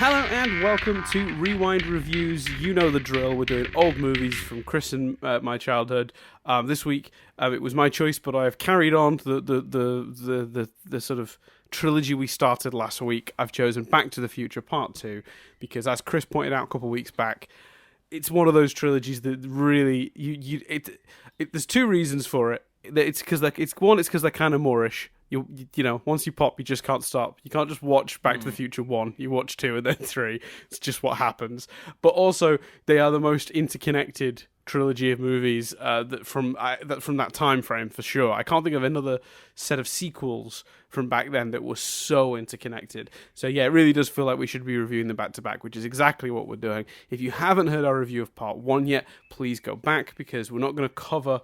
Hello and welcome to Rewind Reviews. You know the drill. We're doing old movies from Chris and my childhood. This week it was my choice, but I have carried on the sort of trilogy we started last week. I've chosen Back to the Future Part 2 because, as Chris pointed out a couple of weeks back, it's one of those trilogies that really there's two reasons for it. It's because they're kind of Moorish. You know, once you pop, you just can't stop. You can't just watch Back to the Future 1. You watch 2 and then 3. It's just what happens. But also, they are the most interconnected trilogy of movies from that time frame for sure. I can't think of another set of sequels from back then that were so interconnected. So yeah, it really does feel like we should be reviewing them back to back, which is exactly what we're doing. If you haven't heard our review of Part 1 yet, please go back because we're not going to cover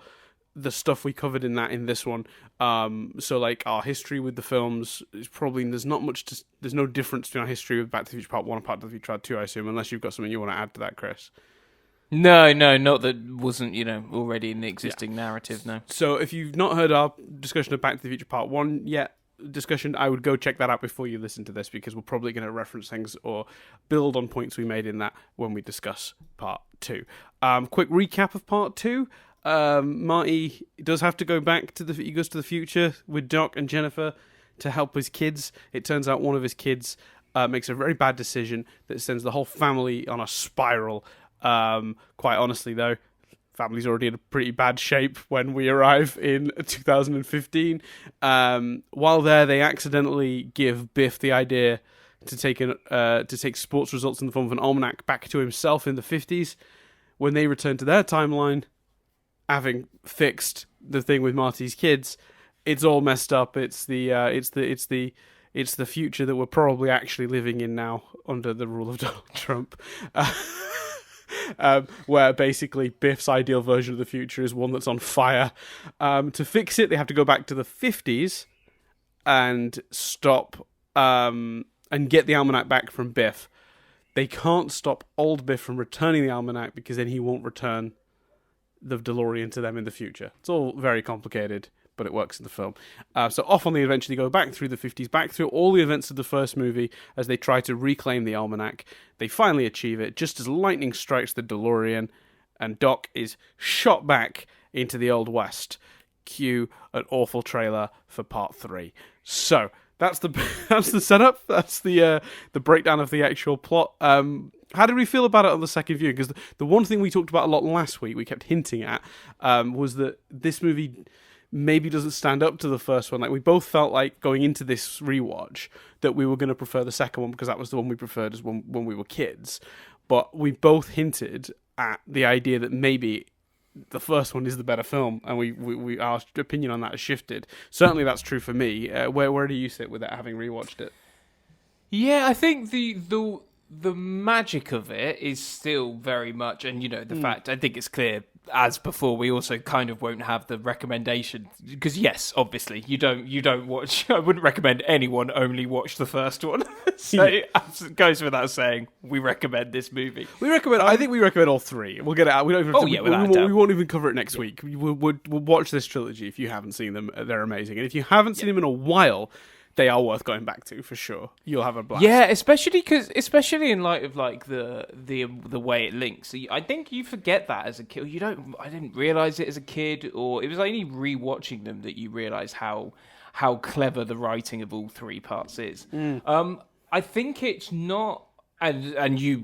the stuff we covered in this one. So like our history with the films is probably there's no difference between our history with Back to the Future Part 1 and Back to the Future Part 2, I assume, unless you've got something you want to add to that, Chris. No, not that wasn't, already in the existing narrative, no. So if you've not heard our discussion of Back to the Future Part 1 yet, I would go check that out before you listen to this, because we're probably going to reference things or build on points we made in that when we discuss Part 2. Quick recap of Part 2. Marty does have to go back he goes to the future with Doc and Jennifer to help his kids. It turns out one of his kids makes a very bad decision that sends the whole family on a spiral. Quite honestly, though, family's already in a pretty bad shape when we arrive in 2015. While there, they accidentally give Biff the idea to take sports results in the form of an almanac back to himself in the 50s. When they return to their timeline, having fixed the thing with Marty's kids, it's all messed up. It's the future that we're probably actually living in now under the rule of Donald Trump, where basically Biff's ideal version of the future is one that's on fire. To fix it, they have to go back to the 50s and stop and get the almanac back from Biff. They can't stop old Biff from returning the almanac because then he won't return the DeLorean to them in the future. It's all very complicated, but it works in the film. So off on the adventure, they go back through the 50s, back through all the events of the first movie as they try to reclaim the almanac. They finally achieve it, just as lightning strikes the DeLorean, and Doc is shot back into the Old West. Cue an awful trailer for Part 3. So that's the setup. That's the breakdown of the actual plot. How did we feel about it on the second view? Because the one thing we talked about a lot last week, we kept hinting at, was that this movie maybe doesn't stand up to the first one. Like, we both felt like going into this rewatch that we were going to prefer the second one because that was the one we preferred as when we were kids. But we both hinted at the idea that maybe the first one is the better film, and we our opinion on that has shifted. Certainly that's true for me. Where do you sit with it, having rewatched it? Yeah, I think the magic of it is still very much, and the fact, I think it's clear, as before, we also kind of won't have the recommendation, because yes, obviously, you don't watch, I wouldn't recommend anyone only watch the first one. So as it goes without saying, we recommend this movie. I think we recommend all three. We'll get it out. We don't even we won't even cover it next week. We'll watch this trilogy if you haven't seen them. They're amazing. And if you haven't seen them in a while, they are worth going back to for sure. You'll have a blast. Yeah, especially in light of like the way it links. So I think you forget that as a kid. I didn't realize it as a kid, or it was only rewatching them that you realize how clever the writing of all three parts is. I think it's not. And you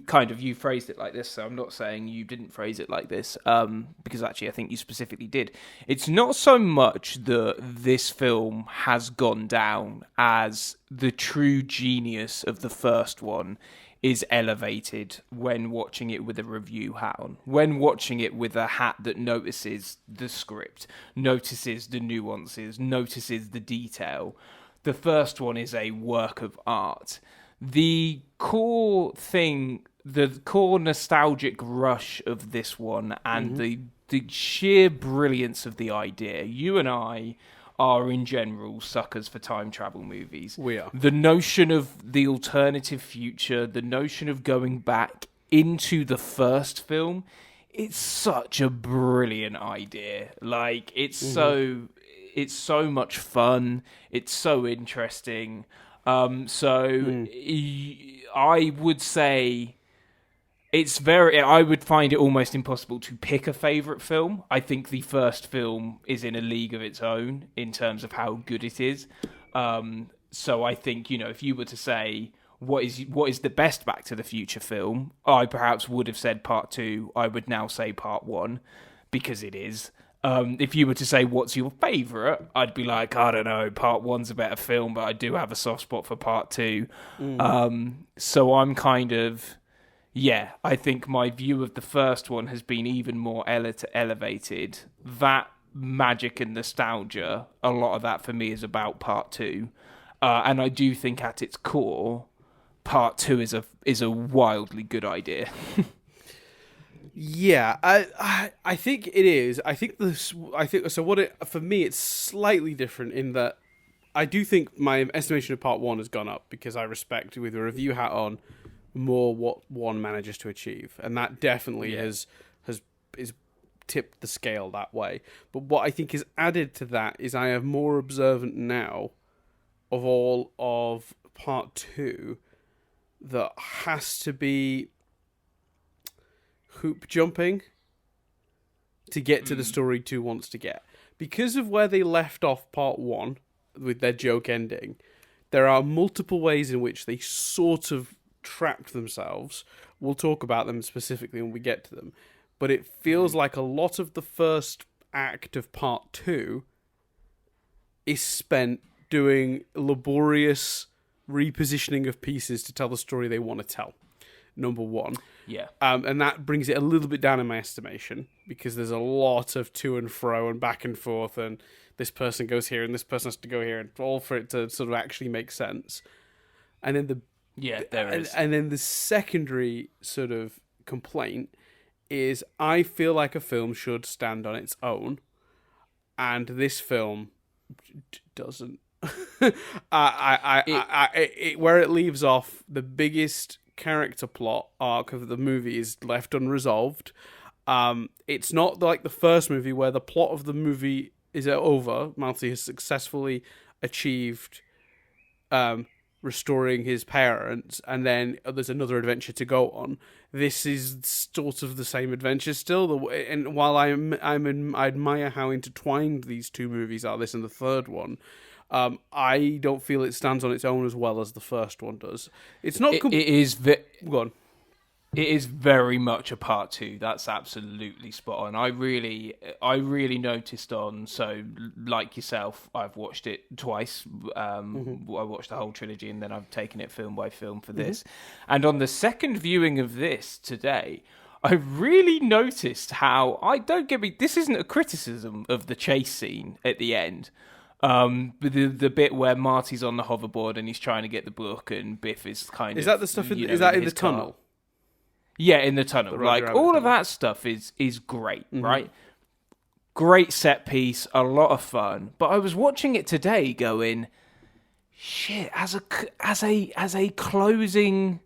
phrased it like this, so I'm not saying you didn't phrase it like this, because actually I think you specifically did. It's not so much that this film has gone down as the true genius of the first one is elevated when watching it with a review hat on, when watching it with a hat that notices the script, notices the nuances, notices the detail. The first one is a work of art. The core thing, the core nostalgic rush of this one, and the sheer brilliance of the idea. You and I are, in general, suckers for time travel movies. We are. The notion of the alternative future, the notion of going back into the first film, it's such a brilliant idea. Like, it's so much fun. It's so interesting. I I would say I would find it almost impossible to pick a favourite film. I think the first film is in a league of its own in terms of how good it is. So I think, if you were to say what is the best Back to the Future film, I perhaps would have said Part 2. I would now say Part 1 because it is. If you were to say what's your favourite, I'd be like, I don't know, Part 1's a better film, but I do have a soft spot for Part 2. So I'm kind of... Yeah, I think my view of the first one has been even more elevated. That magic and nostalgia, a lot of that for me is about Part 2. And I do think at its core, Part 2 is a wildly good idea. Yeah, I think it is. I think so. For me, it's slightly different in that I do think my estimation of Part 1 has gone up because I respect, with a review hat on, more what one manages to achieve, and that definitely is tipped the scale that way. But what I think is added to that is I am more observant now of all of Part 2 that has to be hoop jumping to get to the story 2 wants to get. Because of where they left off Part 1 with their joke ending, there are multiple ways in which they sort of trapped themselves. We'll talk about them specifically when we get to them. But it feels like a lot of the first act of Part 2 is spent doing laborious repositioning of pieces to tell the story they want to tell. Number one. Yeah. And that brings it a little bit down in my estimation because there's a lot of to and fro and back and forth and this person goes here and this person has to go here and all for it to sort of actually make sense. And then there is. And then the secondary sort of complaint is I feel like a film should stand on its own, and this film doesn't. Where it leaves off, the biggest character plot arc of the movie is left unresolved. It's not like the first movie where the plot of the movie is over. Malthy has successfully achieved restoring his parents, and then there's another adventure to go on. This is sort of the same adventure still, and while I admire how intertwined these two movies are, this and the third one, I don't feel it stands on its own as well as the first one does. It's not. Go on. It is very much a part 2. That's absolutely spot on. I really noticed so like yourself, I've watched it twice. I watched the whole trilogy and then I've taken it film by film for this. And on the second viewing of this today, I really noticed how, this isn't a criticism of the chase scene at the end. The bit where Marty's on the hoverboard and he's trying to get the book and Biff is kind of... Is that the stuff is that in the tunnel? Yeah, in the tunnel. Like, all of that stuff is great, right? Great set piece, a lot of fun. But I was watching it today going, shit, as a closing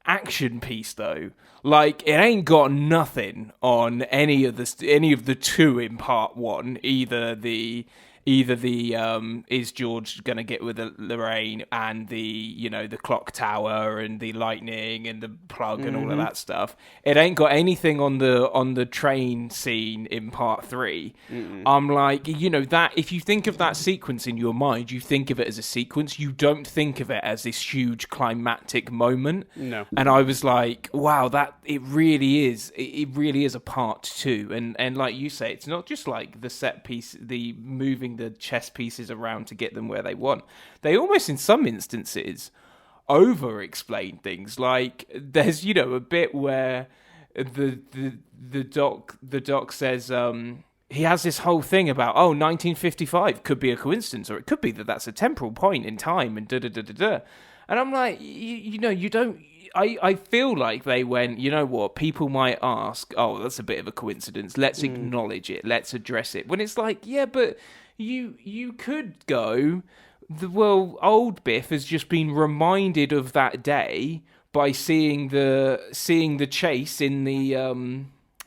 action piece though, like, it ain't got nothing on any of the two in part 1, either the is George gonna get with Lorraine and the clock tower and the lightning and the plug and all of that stuff. It ain't got anything on the train scene in part 3. I'm like, that if you think of that sequence in your mind, you think of it as a sequence. You don't think of it as this huge climactic moment. No. And I was like, wow, that it really is. It really is a part 2. And like you say, it's not just like the set piece, the moving the chess pieces around to get them where they want. They almost, in some instances, over-explain things. Like, there's, a bit where the doc says, he has this whole thing about, 1955 could be a coincidence, or it could be that that's a temporal point in time, and da-da-da-da-da. And I'm like, you don't... I feel like they went, you know what, people might ask, that's a bit of a coincidence, let's acknowledge it, let's address it. When it's like, yeah, but you could go, old Biff has just been reminded of that day by seeing the chase in the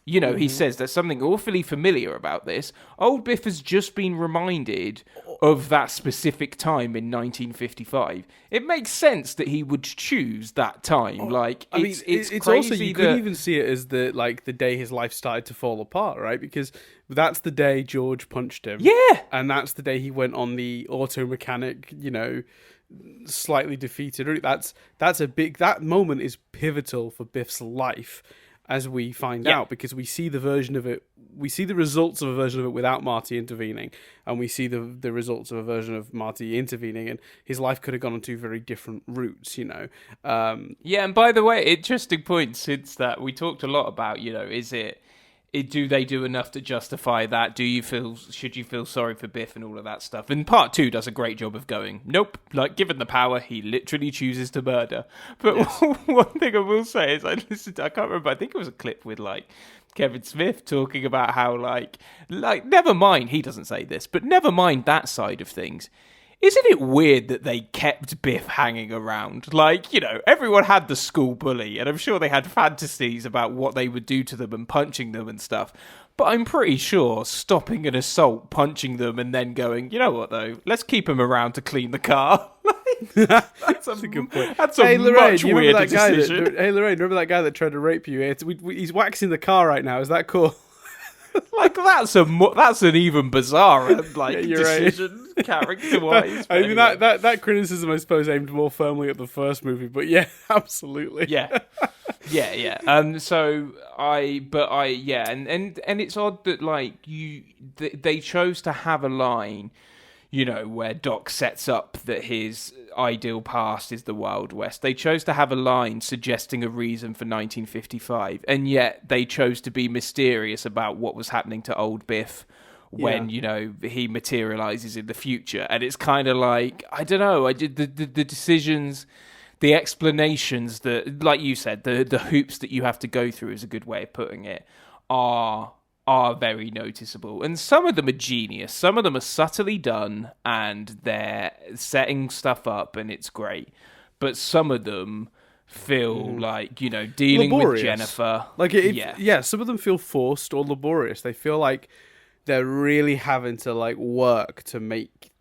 You know, he says there's something awfully familiar about this. Old Biff has just been reminded of that specific time in 1955. It makes sense that he would choose that time. Like, it's crazy also, you could even see it as the day his life started to fall apart, right? Because that's the day George punched him. Yeah. And that's the day he went on the auto mechanic, slightly defeated route. That moment is pivotal for Biff's life, as we find out, because we see the results of a version of it without Marty intervening, and we see the results of a version of Marty intervening, and his life could have gone on two very different routes, and by the way, interesting point, since that we talked a lot about, do they do enough to justify that? Should you feel sorry for Biff and all of that stuff? And part 2 does a great job of going, nope, like, given the power, he literally chooses to murder. But one thing I will say is I can't remember, I think it was a clip with, like, Kevin Smith talking about how, like, never mind, he doesn't say this, but never mind that side of things. Isn't it weird that they kept Biff hanging around? Like, everyone had the school bully, and I'm sure they had fantasies about what they would do to them and punching them and stuff. But I'm pretty sure stopping an assault, punching them, and then going, you know what, though? Let's keep him around to clean the car. That's a good point. That's a much weirder decision. Hey, Lorraine, remember that guy that tried to rape you? He's waxing the car right now. Is that cool? Like, that's an even bizarre decision, right. Character-wise. I mean, that criticism, I suppose, aimed more firmly at the first movie, but yeah, absolutely. Yeah. And it's odd that, like, they chose to have a line, where Doc sets up that his ideal past is the Wild West. They chose to have a line suggesting a reason for 1955, and yet they chose to be mysterious about what was happening to old Biff when, he materializes in the future. And it's kind of like, I don't know, the decisions, the explanations that, like you said, the hoops that you have to go through is a good way of putting it, are very noticeable. And some of them are genius. Some of them are subtly done and they're setting stuff up and it's great. But some of them feel like, dealing laborious. With Jennifer. Like, some of them feel forced or laborious. They feel like they're really having to, like, work to make...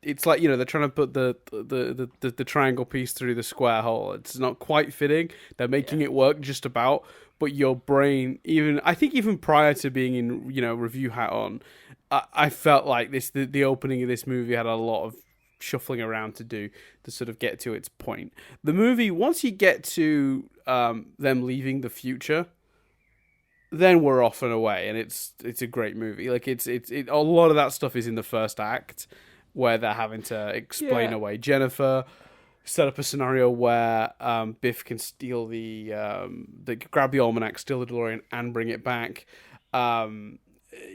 It's like, they're trying to put the triangle piece through the square hole. It's not quite fitting. They're making it work just about... But your brain, even prior to being in, review hat on, I felt like the opening of this movie had a lot of shuffling around to do to sort of get to its point. The movie, once you get to them leaving the future, then we're off and away, and it's a great movie. Like, a lot of that stuff is in the first act, where they're having to explain away Jennifer. Set up a scenario where Biff can steal grab the almanac, steal the DeLorean, and bring it back.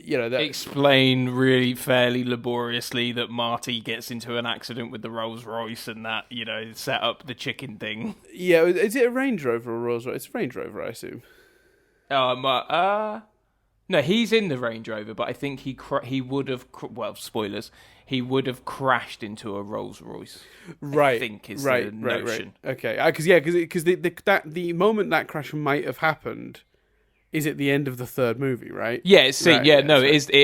Explain really fairly laboriously that Marty gets into an accident with the Rolls Royce and that, set up the chicken thing. Yeah, is it a Range Rover or a Rolls Royce? It's a Range Rover, I assume. No, he's in the Range Rover, but I think he would have... Well, spoilers. He would have crashed into a Rolls Royce. Right. I think is the notion. Right. Okay. Because the moment that crash might have happened is at the end of the third movie, right? Yeah, it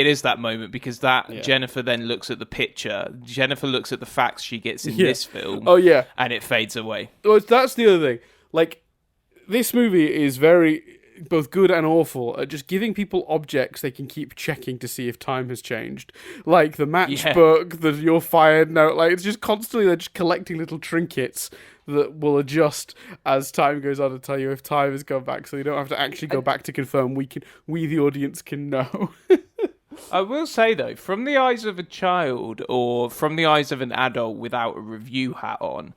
is that moment, because Jennifer then looks at the picture. Jennifer looks at the facts she gets in this film. Oh, yeah. And it fades away. Well, that's the other thing. Like, this movie is very... both good and awful at just giving people objects they can keep checking to see if time has changed. Like the matchbook, the you're fired note. Like, it's just constantly they're just collecting little trinkets that will adjust as time goes on to tell you if time has gone back, so you don't have to actually go back to confirm. We the audience can know. I will say, though, from the eyes of a child or from the eyes of an adult without a review hat on,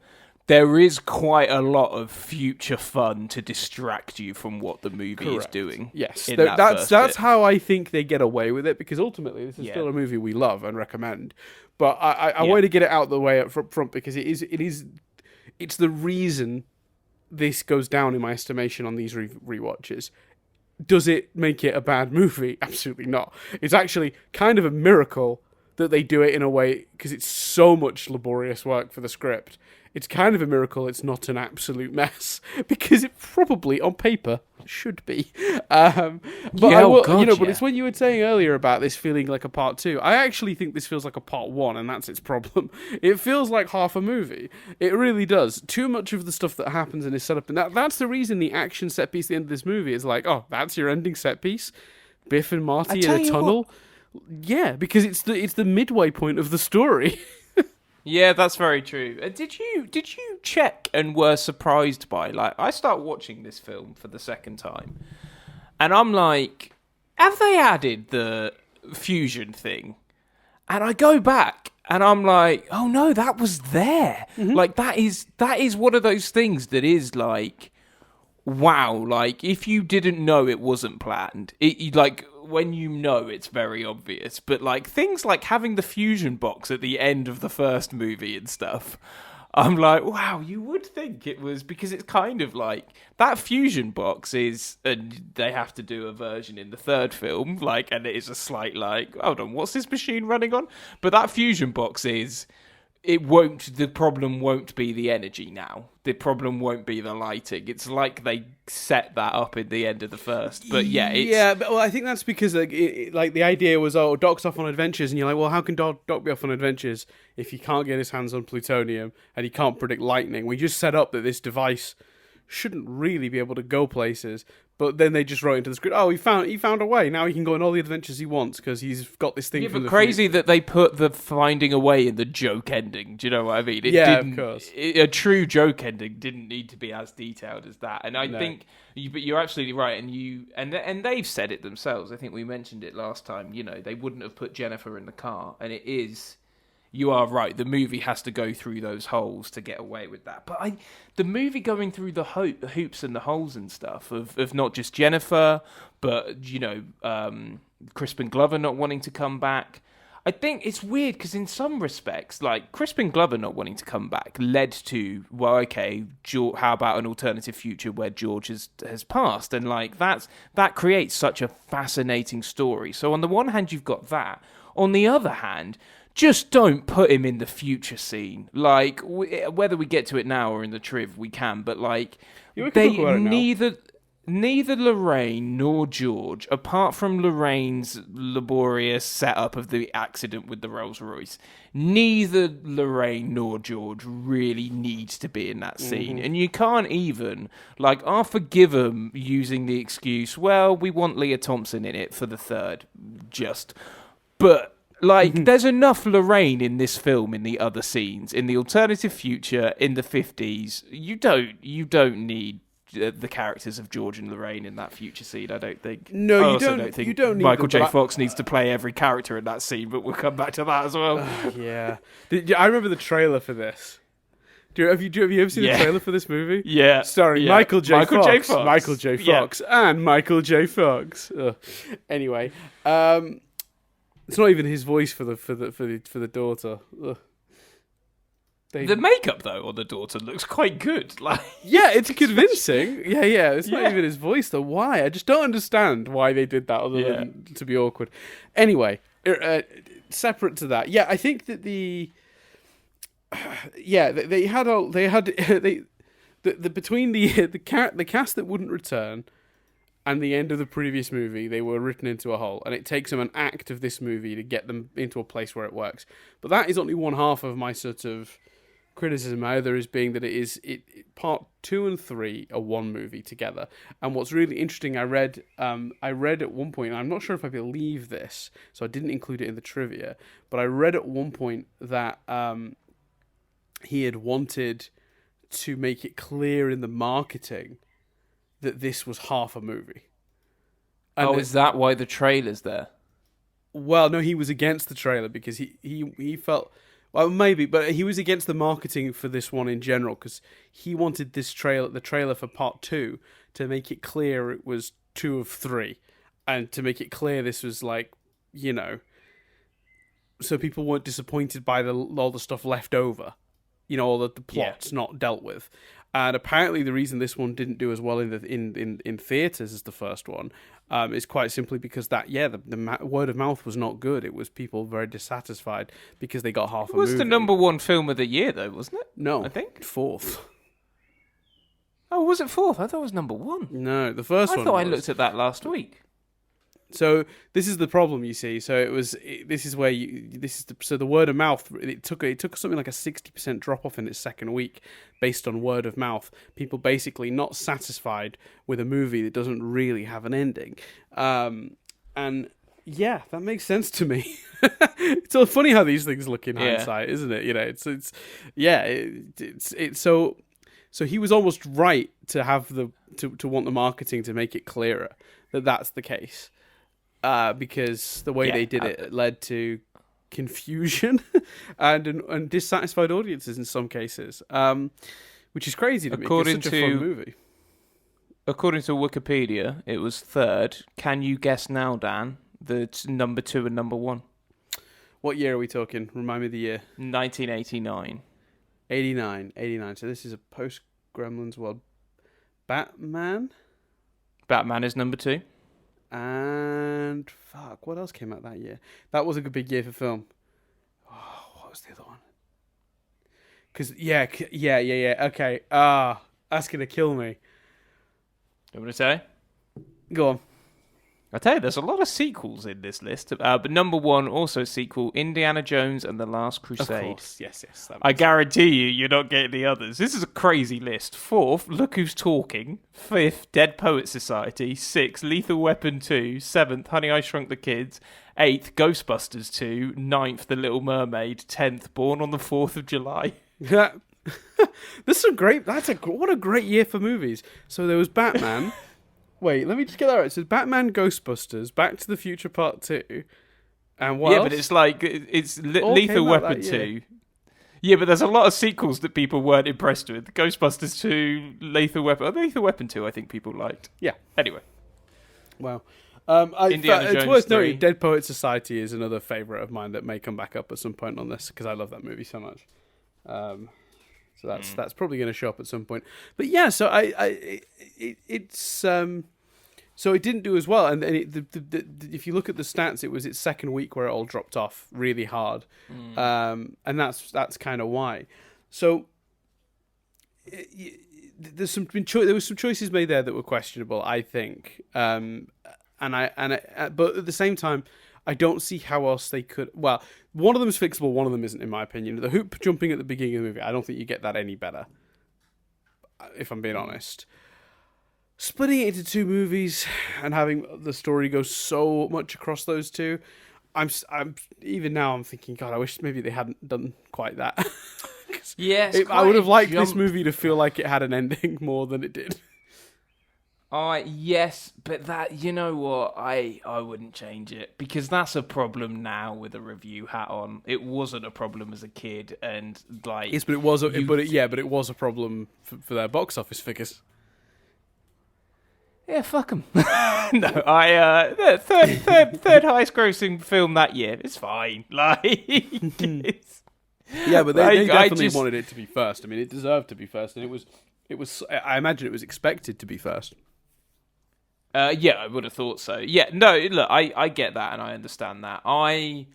there is quite a lot of future fun to distract you from what the movie is doing. Yes, that's how I think they get away with it, because ultimately this is still a movie we love and recommend. But I want to get it out of the way up front, because it's the reason this goes down in my estimation on these rewatches. Does it make it a bad movie? Absolutely not. It's actually kind of a miracle that they do it in a way, because it's so much laborious work for the script. It's kind of a miracle it's not an absolute mess, because it probably, on paper, should be. But but it's when you were saying earlier about this feeling like a part 2. I actually think this feels like a part 1, and that's its problem. It feels like half a movie. It really does. Too much of the stuff that happens and is set up, and that's the reason the action set piece at the end of this movie is like, oh, that's your ending set piece? Biff and Marty in a tunnel? Yeah, because it's the midway point of the story. Yeah, that's very true. Did you check and were surprised by, like, I start watching this film for the second time, and I'm like, have they added the fusion thing? And I go back and I'm like, oh no, that was there. Mm-hmm. Like, that is one of those things that is like, wow, like, if you didn't know it wasn't planned, it like, when you know, it's very obvious. But like things like having the fusion box at the end of the first movie and stuff, I'm like, wow, you would think it was, because it's kind of like that fusion box is, and they have to do a version in the third film, like, and it is a slight like, hold on, what's this machine running on? But that fusion box is, the problem won't be the energy now. The problem won't be the lighting. It's like they set that up in the end of the first. But yeah, but I think that's because like the idea was, oh, Doc's off on adventures, and you're like, well, how can Doc be off on adventures if he can't get his hands on plutonium and he can't predict lightning? We just set up that this device shouldn't really be able to go places, but then they just wrote into the script, oh, he found a way. Now he can go on all the adventures he wants because he's got this thing. Yeah, but crazy that they put the finding a way in the joke ending. Do you know what I mean? Of course. A true joke ending didn't need to be as detailed as that. And I think, but you're absolutely right. And they've said it themselves. I think we mentioned it last time. You know, they wouldn't have put Jennifer in the car, and it is. You are right. The movie has to go through those holes to get away with that. But the movie going through the hoops and the holes and stuff of not just Jennifer, but, you know, Crispin Glover not wanting to come back. I think it's weird because in some respects, like, Crispin Glover not wanting to come back led to, well, okay, how about an alternative future where George has passed? And, like, that creates such a fascinating story. So on the one hand, you've got that. On the other hand, just don't put him in the future scene. Like, whether we get to it now or in the triv, we can. But like, neither Lorraine nor George, apart from Lorraine's laborious setup of the accident with the Rolls Royce, neither Lorraine nor George really needs to be in that scene. Mm-hmm. And you can't even, like, I'll forgive them using the excuse, well, we want Leah Thompson in it for the third, but. Like, there's enough Lorraine in this film in the other scenes, in the alternative future, in the 50s. You don't need the characters of George and Lorraine in that future scene, I don't think. No, you don't need Michael J. Fox needs to play every character in that scene, but we'll come back to that as well. Yeah. I remember the trailer for this. Have you ever seen the trailer for this movie? Yeah. Starring Michael J. Fox. Michael J. Fox. And Michael J. Fox. Anyway, it's not even his voice for the daughter. Ugh. The makeup though on the daughter looks quite good. Like, yeah, it's convincing. Yeah. It's not even his voice though. Why? I just don't understand why they did that, other than to be awkward. Anyway, separate to that, I think that between the cast that wouldn't return and the end of the previous movie, they were written into a hole, and it takes them an act of this movie to get them into a place where it works. But that is only one half of my sort of criticism. My other is being that part 2 and 3 are one movie together. And what's really interesting, I read at one point, and I'm not sure if I believe this, so I didn't include it in the trivia, but I read at one point that he had wanted to make it clear in the marketing that this was half a movie. And is that why the trailer's there? Well, no, he was against the trailer because he felt, well, maybe, but he was against the marketing for this one in general because he wanted the trailer for part 2 to make it clear it was 2 of 3, and to make it clear this was like, you know, so people weren't disappointed by all the stuff left over, you know, all the plots not dealt with. And apparently the reason this one didn't do as well in theaters as the first one It's quite simply because the word of mouth was not good. It was people very dissatisfied because they got half a movie. It was the number one film of the year, though, wasn't it? No, I think fourth. Oh, was it fourth? I thought it was number one. No, the first one. I thought I looked at that last week. So this is the problem, you see. So so the word of mouth. It took something like a 60% drop off in its second week, based on word of mouth. People basically not satisfied with a movie that doesn't really have an ending, and yeah, that makes sense to me. It's so funny how these things look in hindsight, isn't it? You know, it's so he was almost right to have to want the marketing to make it clearer that that's the case. Because the way they did it led to confusion and dissatisfied audiences in some cases, which is crazy to me. It's such a fun movie. According to Wikipedia, it was third. Can you guess now, Dan? The number 2 and number 1. What year are we talking? Remind me of the year. 1989. 89. So this is a post-Gremlins world. Batman is number 2. And fuck, what else came out that year? That was a big year for film. Oh, what was the other one? Because yeah. Okay. That's gonna kill me. You want me to say? Go on. I tell you, there's a lot of sequels in this list. But number 1, also sequel, Indiana Jones and the Last Crusade. Of course, yes. I guarantee you're not getting the others. This is a crazy list. 4th, Look Who's Talking. 5th, Dead Poets Society. 6th, Lethal Weapon 2. 7th, Honey, I Shrunk the Kids. 8th, Ghostbusters 2. 9th, The Little Mermaid. 10th, Born on the 4th of July. Yeah. This is a great. What a great year for movies. So there was Batman. Wait, let me just get that right. It says Batman, Ghostbusters, Back to the Future Part 2, and what else? But it's like, Lethal Weapon 2. Yeah, but there's a lot of sequels that people weren't impressed with. Ghostbusters 2, Lethal Weapon 2, I think people liked. Yeah. Anyway. Wow. Indiana Jones it's worth 3. noting, Dead Poets Society is another favourite of mine that may come back up at some point on this, because I love that movie so much. So that's probably going to show up at some point. But yeah, so so it didn't do as well. And if you look at the stats, it was its second week where it all dropped off really hard, and that's kind of why. So there was some choices made there that were questionable, I think. But at the same time, I don't see how else they could. Well, one of them is fixable, one of them isn't, in my opinion. The hoop jumping at the beginning of the movie, I don't think you get that any better, if I'm being honest. Splitting it into 2 movies and having the story go so much across those 2, I'm even now I'm thinking, God, I wish maybe they hadn't done quite that. Yes, I would have liked this movie to feel like it had an ending more than it did. Yes, but that, you know what, I wouldn't change it, because that's a problem now with a review hat on. It wasn't a problem as a kid, and like... Yes, but it was it was a problem for their box office figures. Yeah, fuck them. No, the third highest grossing film that year. It's fine. Like, yeah, but they definitely wanted it to be first. I mean, it deserved to be first, and it was. I imagine it was expected to be first. Yeah, I would have thought so. Yeah, no, look, I get that and I understand that. I'm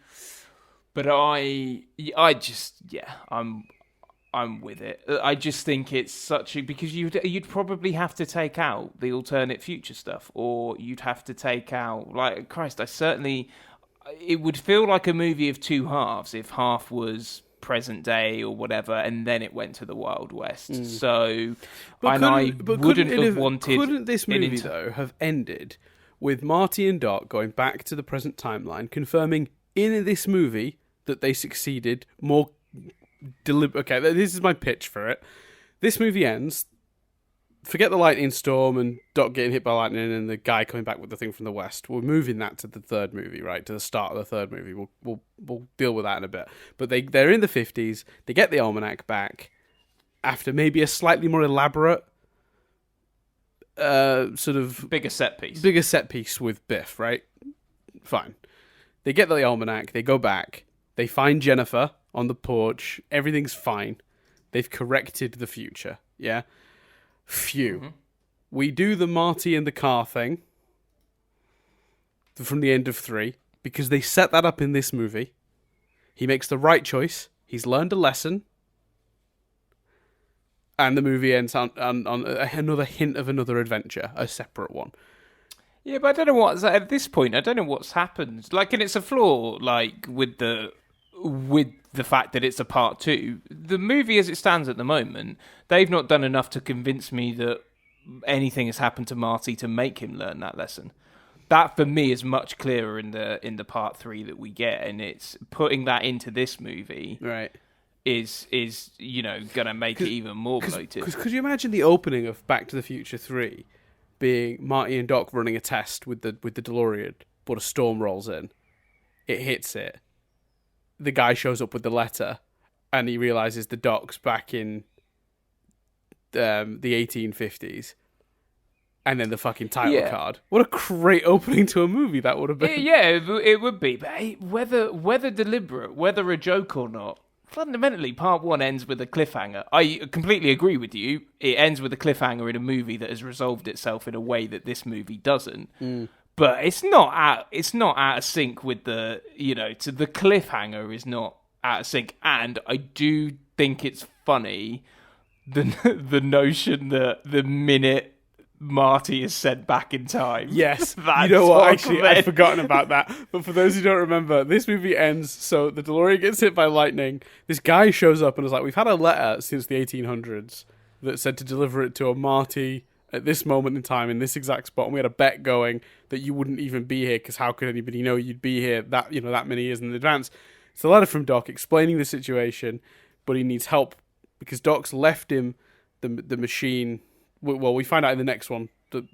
with it. I just think it's because you'd probably have to take out the alternate future stuff, or you'd have to take out, like, Christ, it would feel like a movie of 2 halves if half was present day or whatever, and then it went to the Wild West. So, Couldn't this movie though have ended with Marty and Doc going back to the present timeline, confirming in this movie that they succeeded more? Okay, this is my pitch for it. This movie ends. Forget the lightning storm and Doc getting hit by lightning and the guy coming back with the thing from the West. We're moving that to the third movie, right? To the start of the third movie. We'll deal with that in a bit. But they're in the 50s. They get the almanac back after maybe a slightly more elaborate sort of bigger set piece with Biff, right? Fine. They get the almanac. They go back. They find Jennifer on the porch. Everything's fine. They've corrected the future. Yeah. Phew. Mm-hmm. We do the Marty in the car thing. from the end of 3 because they set that up in this movie. He makes the right choice. He's learned a lesson. And the movie ends on another hint of another adventure, a separate one. Yeah, but I don't know what's at this point. I don't know what's happened. Like, and it's a flaw. Like with the fact that it's a part 2. The movie, as it stands at the moment, they've not done enough to convince me that anything has happened to Marty to make him learn that lesson. That for me is much clearer in the part 3 that we get, and it's putting that into this movie. Right. Is gonna make it even more bloated. Because could you imagine the opening of Back to the Future 3 being Marty and Doc running a test with the DeLorean, but a storm rolls in, it hits it, the guy shows up with the letter, and he realizes the Doc's back in the 1850s, and then the fucking title card. What a great opening to a movie that would have been. Yeah, it would be. But hey, whether deliberate, whether a joke or not. Fundamentally, part 1 ends with a cliffhanger. I completely agree with you. It ends with a cliffhanger in a movie that has resolved itself in a way that this movie doesn't. But it's not out of sync with the the cliffhanger is not out of sync. And I do think it's funny the notion that the minute Marty is sent back in time. Yes, you know what? Actually, I'd forgotten about that. But for those who don't remember, this movie ends. So the DeLorean gets hit by lightning. This guy shows up and is like, "We've had a letter since the 1800s that said to deliver it to a Marty at this moment in time in this exact spot. And we had a bet going that you wouldn't even be here because how could anybody know you'd be here that many years in advance?" It's a letter from Doc explaining the situation, but he needs help because Doc's left him the machine. Well, we find out in the next one that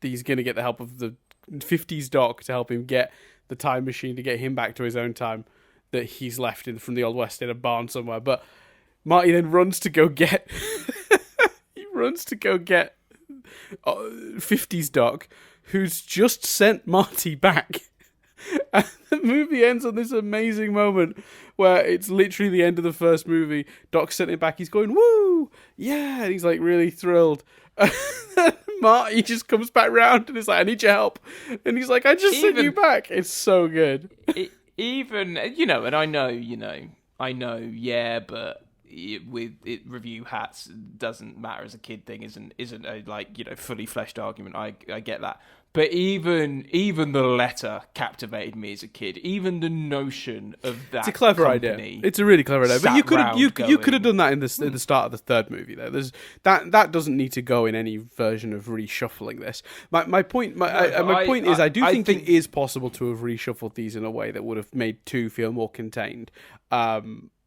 he's going to get the help of the 50s Doc to help him get the time machine to get him back to his own time that he's left from the Old West in a barn somewhere. But Marty then runs to go get 50s Doc, who's just sent Marty back. And the movie ends on this amazing moment where it's literally the end of the first movie. Doc sent it back. He's going, "Woo! Yeah!" And he's like really thrilled. Marty just comes back round and is like, "I need your help." And he's like, "I just sent you back." It's so good. And I know, yeah, but with review hats doesn't matter as a kid thing isn't a fully fleshed argument. I get that. But even the letter captivated me as a kid. Even the notion of that. It's a clever idea. It's a really clever idea. But you could have done that in the start of the third movie. Though that doesn't need to go in any version of reshuffling this. My point is I think it is possible to have reshuffled these in a way that would have made 2 feel more contained.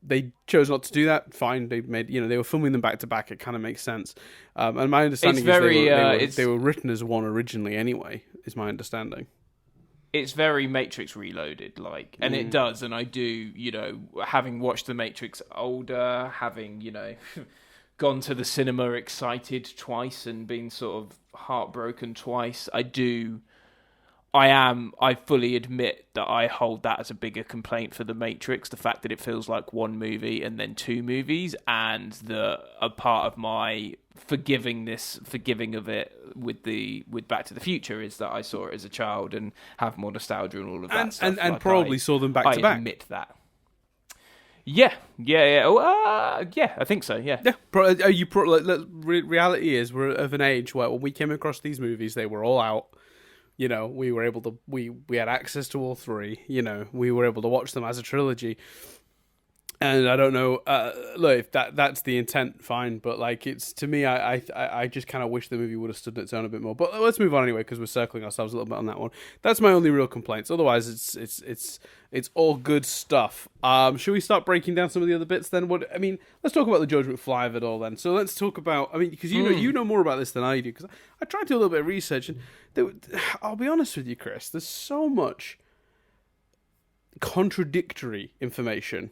They chose not to do that. Fine, they were filming them back to back. It kind of makes sense. And my understanding is they were written as one originally anyway. Is my understanding. It's very Matrix Reloaded, and it does. And I do, having watched The Matrix older, having gone to the cinema excited twice and been sort of heartbroken twice, I fully admit that I hold that as a bigger complaint for The Matrix, the fact that it feels like one movie and then 2 movies, and a part of my forgiving of it with Back to the Future is that I saw it as a child and have more nostalgia and all of that stuff. And probably saw them back to back. I admit that. Yeah. I think so. Yeah. Reality is we're of an age where when we came across these movies, they were all out. We were able to, we had access to all 3, we were able to watch them as a trilogy. And I don't know, look, if that's the intent, fine. But it's, to me, I just kind of wish the movie would have stood on its own a bit more. But let's move on anyway, because we're circling ourselves a little bit on that one. That's my only real complaints. Otherwise, it's all good stuff. Should we start breaking down some of the other bits then? Let's talk about the Judgment Fly of it all then. So let's talk about, because you know more about this than I do, because I tried to do a little bit of research, and I'll be honest with you, Chris, there's so much contradictory information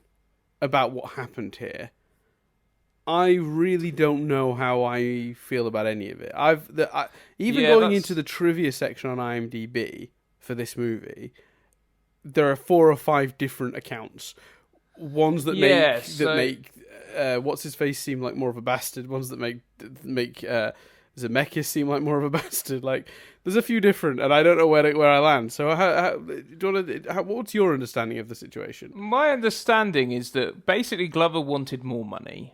about what happened here. I really don't know how I feel about any of it. Going into the trivia section on IMDb for this movie, there are 4 or 5 different accounts. Ones that make what's his face seem like more of a bastard. Ones that make Zemeckis seem like more of a bastard. Like, there's a few different, and I don't know where I land. So, what's your understanding of the situation? My understanding is that basically Glover wanted more money.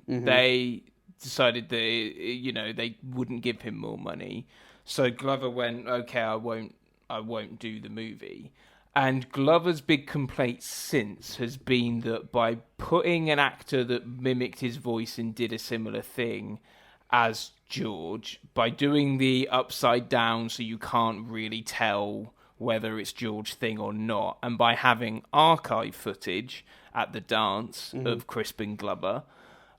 They decided that they wouldn't give him more money, so Glover went, "Okay, I won't do the movie." And Glover's big complaint since has been that by putting an actor that mimicked his voice and did a similar thing as George, by doing the upside down so you can't really tell whether it's George thing or not, and by having archive footage at the dance of Crispin Glover,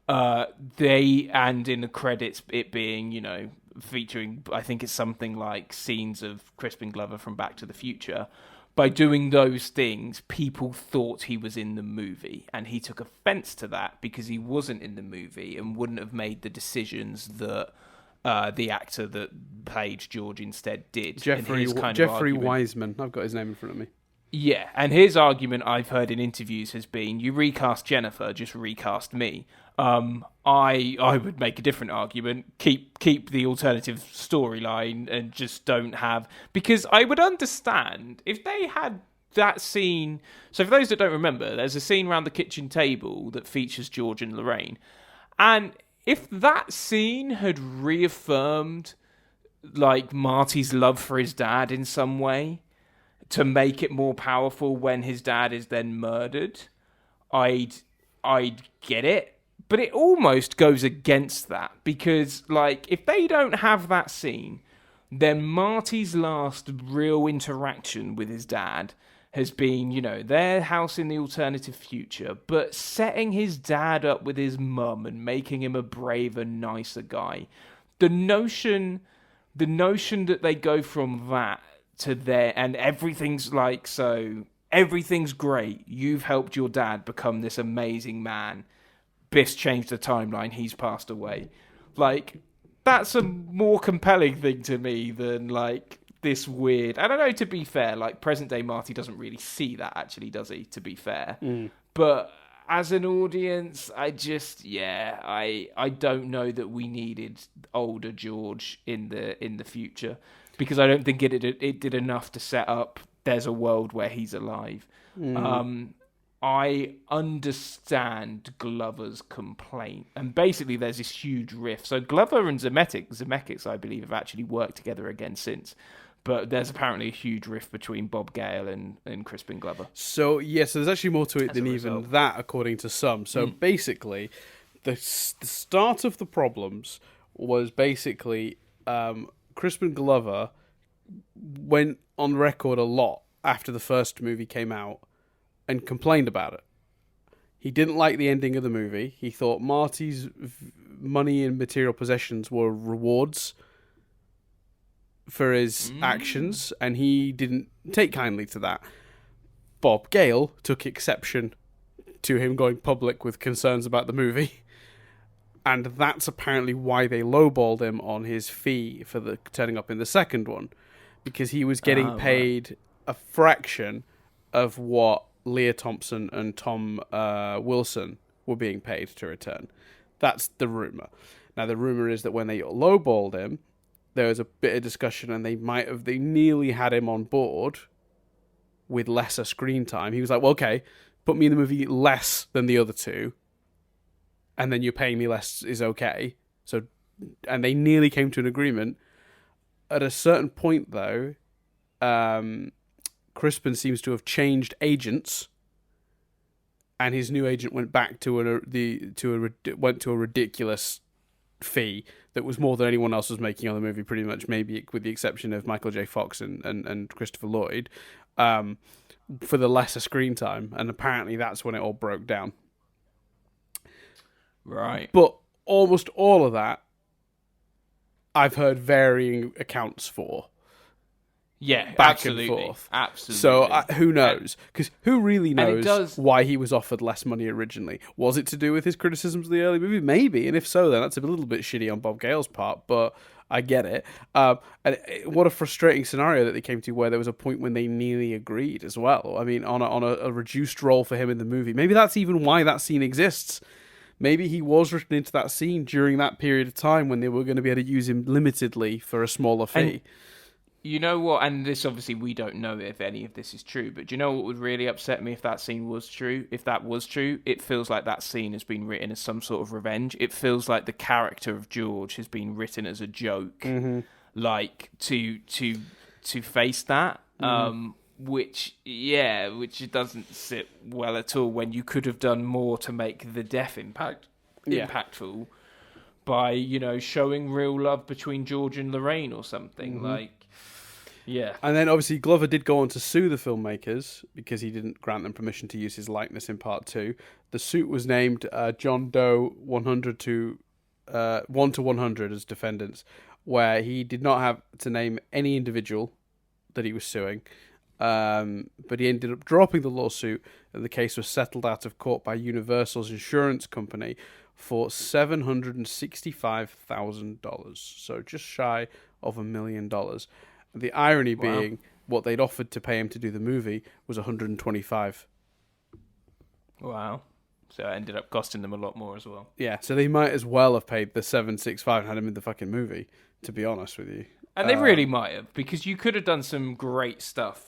and in the credits it being, featuring, I think it's something like scenes of Crispin Glover from Back to the Future. By doing those things, people thought he was in the movie, and he took offense to that because he wasn't in the movie and wouldn't have made the decisions that the actor that played George instead did. Jeffrey Wiseman. I've got his name in front of me. Yeah, and his argument I've heard in interviews has been, you recast Jennifer, just recast me. I would make a different argument. Keep the alternative storyline and just don't have... Because I would understand if they had that scene... So for those that don't remember, there's a scene around the kitchen table that features George and Lorraine. And if that scene had reaffirmed like Marty's love for his dad in some way, to make it more powerful when his dad is then murdered, I'd get it. But it almost goes against that, because like if they don't have that scene, then Marty's last real interaction with his dad has been, their house in the alternative future, but setting his dad up with his mum and making him a braver, nicer guy. The notion that they go from that to there, and everything's like, so everything's great. You've helped your dad become this amazing man. Biff's changed the timeline. He's passed away. Like, that's a more compelling thing to me than like this weird. I don't know. To be fair, like present day Marty doesn't really see that, actually, does he? To be fair, but as an audience, I don't know that we needed older George in the future. Because I don't think it did enough to set up there's a world where he's alive. I understand Glover's complaint. And basically there's this huge rift. So Glover and Zemeckis, I believe, have actually worked together again since. But there's apparently a huge rift between Bob Gale and Crispin Glover. So, yes, there's actually more to it than even that, according to some. So basically, the start of the problems was basically... Crispin Glover went on record a lot after the first movie came out and complained about it. He didn't like the ending of the movie. He thought Marty's money and material possessions were rewards for his actions, and he didn't take kindly to that. Bob Gale took exception to him going public with concerns about the movie. And that's apparently why they lowballed him on his fee for the turning up in the second one. Because he was getting paid a fraction of what Leah Thompson and Tom Wilson were being paid to return. That's the rumour. Now, the rumour is that when they lowballed him, there was a bit of discussion, and they nearly had him on board with lesser screen time. He was like, well, okay, put me in the movie less than the other two, and then you're paying me less is okay. So, and they nearly came to an agreement. At a certain point, though, Crispin seems to have changed agents, and his new agent went back to a ridiculous fee that was more than anyone else was making on the movie, pretty much, maybe with the exception of Michael J. Fox and Christopher Lloyd, for the lesser screen time, and apparently that's when it all broke down. Right. But almost all of that, I've heard varying accounts for. Yeah, back absolutely. and forth. Absolutely. So who knows? Because who really knows does... why he was offered less money originally? Was it to do with his criticisms of the early movie? Maybe, and if so, then that's a little bit shitty on Bob Gale's part, but I get it. What a frustrating scenario that they came to, where there was a point when they nearly agreed as well. I mean, on a reduced role for him in the movie. Maybe that's even why that scene exists. maybe he was written into that scene during that period of time when they were going to be able to use him limitedly for a smaller fee. And you know what? And this, obviously, we don't know if any of this is true, but do you know what would really upset me if that scene was true? If that was true, it feels like that scene has been written as some sort of revenge. It feels like the character of George has been written as a joke, like to face that. Which it doesn't sit well at all when you could have done more to make the death impactful by, you know, showing real love between George and Lorraine or something. And then obviously Glover did go on to sue the filmmakers because he didn't grant them permission to use his likeness in part 2. The suit was named John Doe 100 to 1 to 100 as defendants, where he did not have to name any individual that he was suing. But he ended up dropping the lawsuit, and the case was settled out of court by Universal's insurance company for $765,000, so just shy of $1 million. The irony being, what they'd offered to pay him to do the movie was $125,000. Wow. So it ended up costing them a lot more as well. Yeah, so they might as well have paid the $765,000 and had him in the fucking movie, to be honest with you. And they really might have, because you could have done some great stuff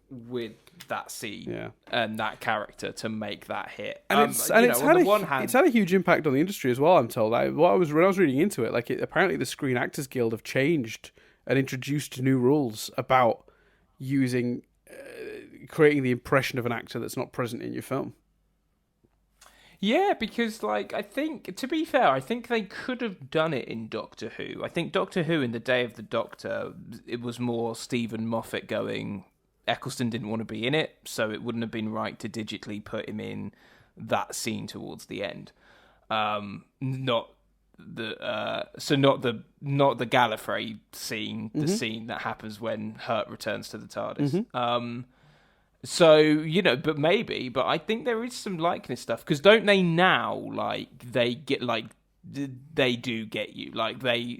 with that scene and that character to make that hit. And it's had a huge impact on the industry as well, I'm told. When I was reading into it, apparently the Screen Actors Guild have changed and introduced new rules about using, creating the impression of an actor that's not present in your film. Yeah, because, I think, to be fair, I think they could have done it in Doctor Who. I think Doctor Who in the Day of the Doctor, it was more Stephen Moffat going, Eccleston didn't want to be in it, so it wouldn't have been right to digitally put him in that scene towards the end. Not the Gallifrey scene, the scene that happens when Hurt returns to the TARDIS. But I think there is some likeness stuff, because don't they now, they do get you,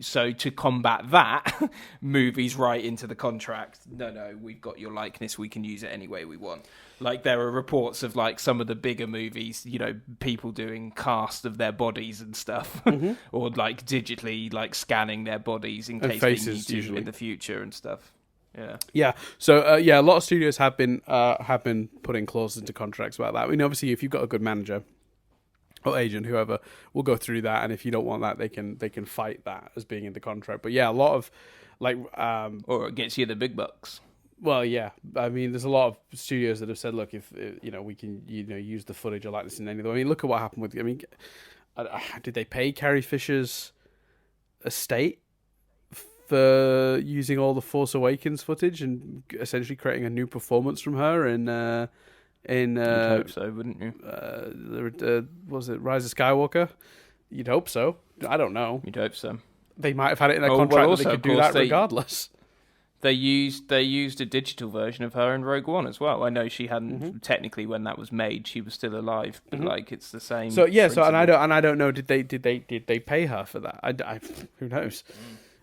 so to combat that, movies write into the contract, no, we've got your likeness, we can use it any way we want. There are reports of, some of the bigger movies, people doing cast of their bodies and stuff, or, digitally, scanning their bodies in case they need to usually in the future and stuff. Yeah. So a lot of studios have been putting clauses into contracts about that. I mean, obviously, if you've got a good manager or agent, whoever, will go through that, and if you don't want that, they can fight that as being in the contract. But yeah, a lot of or it gets you the big bucks. Well, yeah. I mean, there's a lot of studios that have said, look, if we can use the footage or likeness in anything. I mean, look at what happened with. I mean, did they pay Carrie Fisher's estate for using all the Force Awakens footage and essentially creating a new performance from her in You'd hope so, wouldn't you? Was it Rise of Skywalker? You'd hope so. I don't know. You'd hope so. They might have had it in their contract that they could do that regardless. They used a digital version of her in Rogue One as well. I know she hadn't technically, when that was made, she was still alive, but it's the same. So yeah, principle. I don't know. Did they pay her for that? I who knows.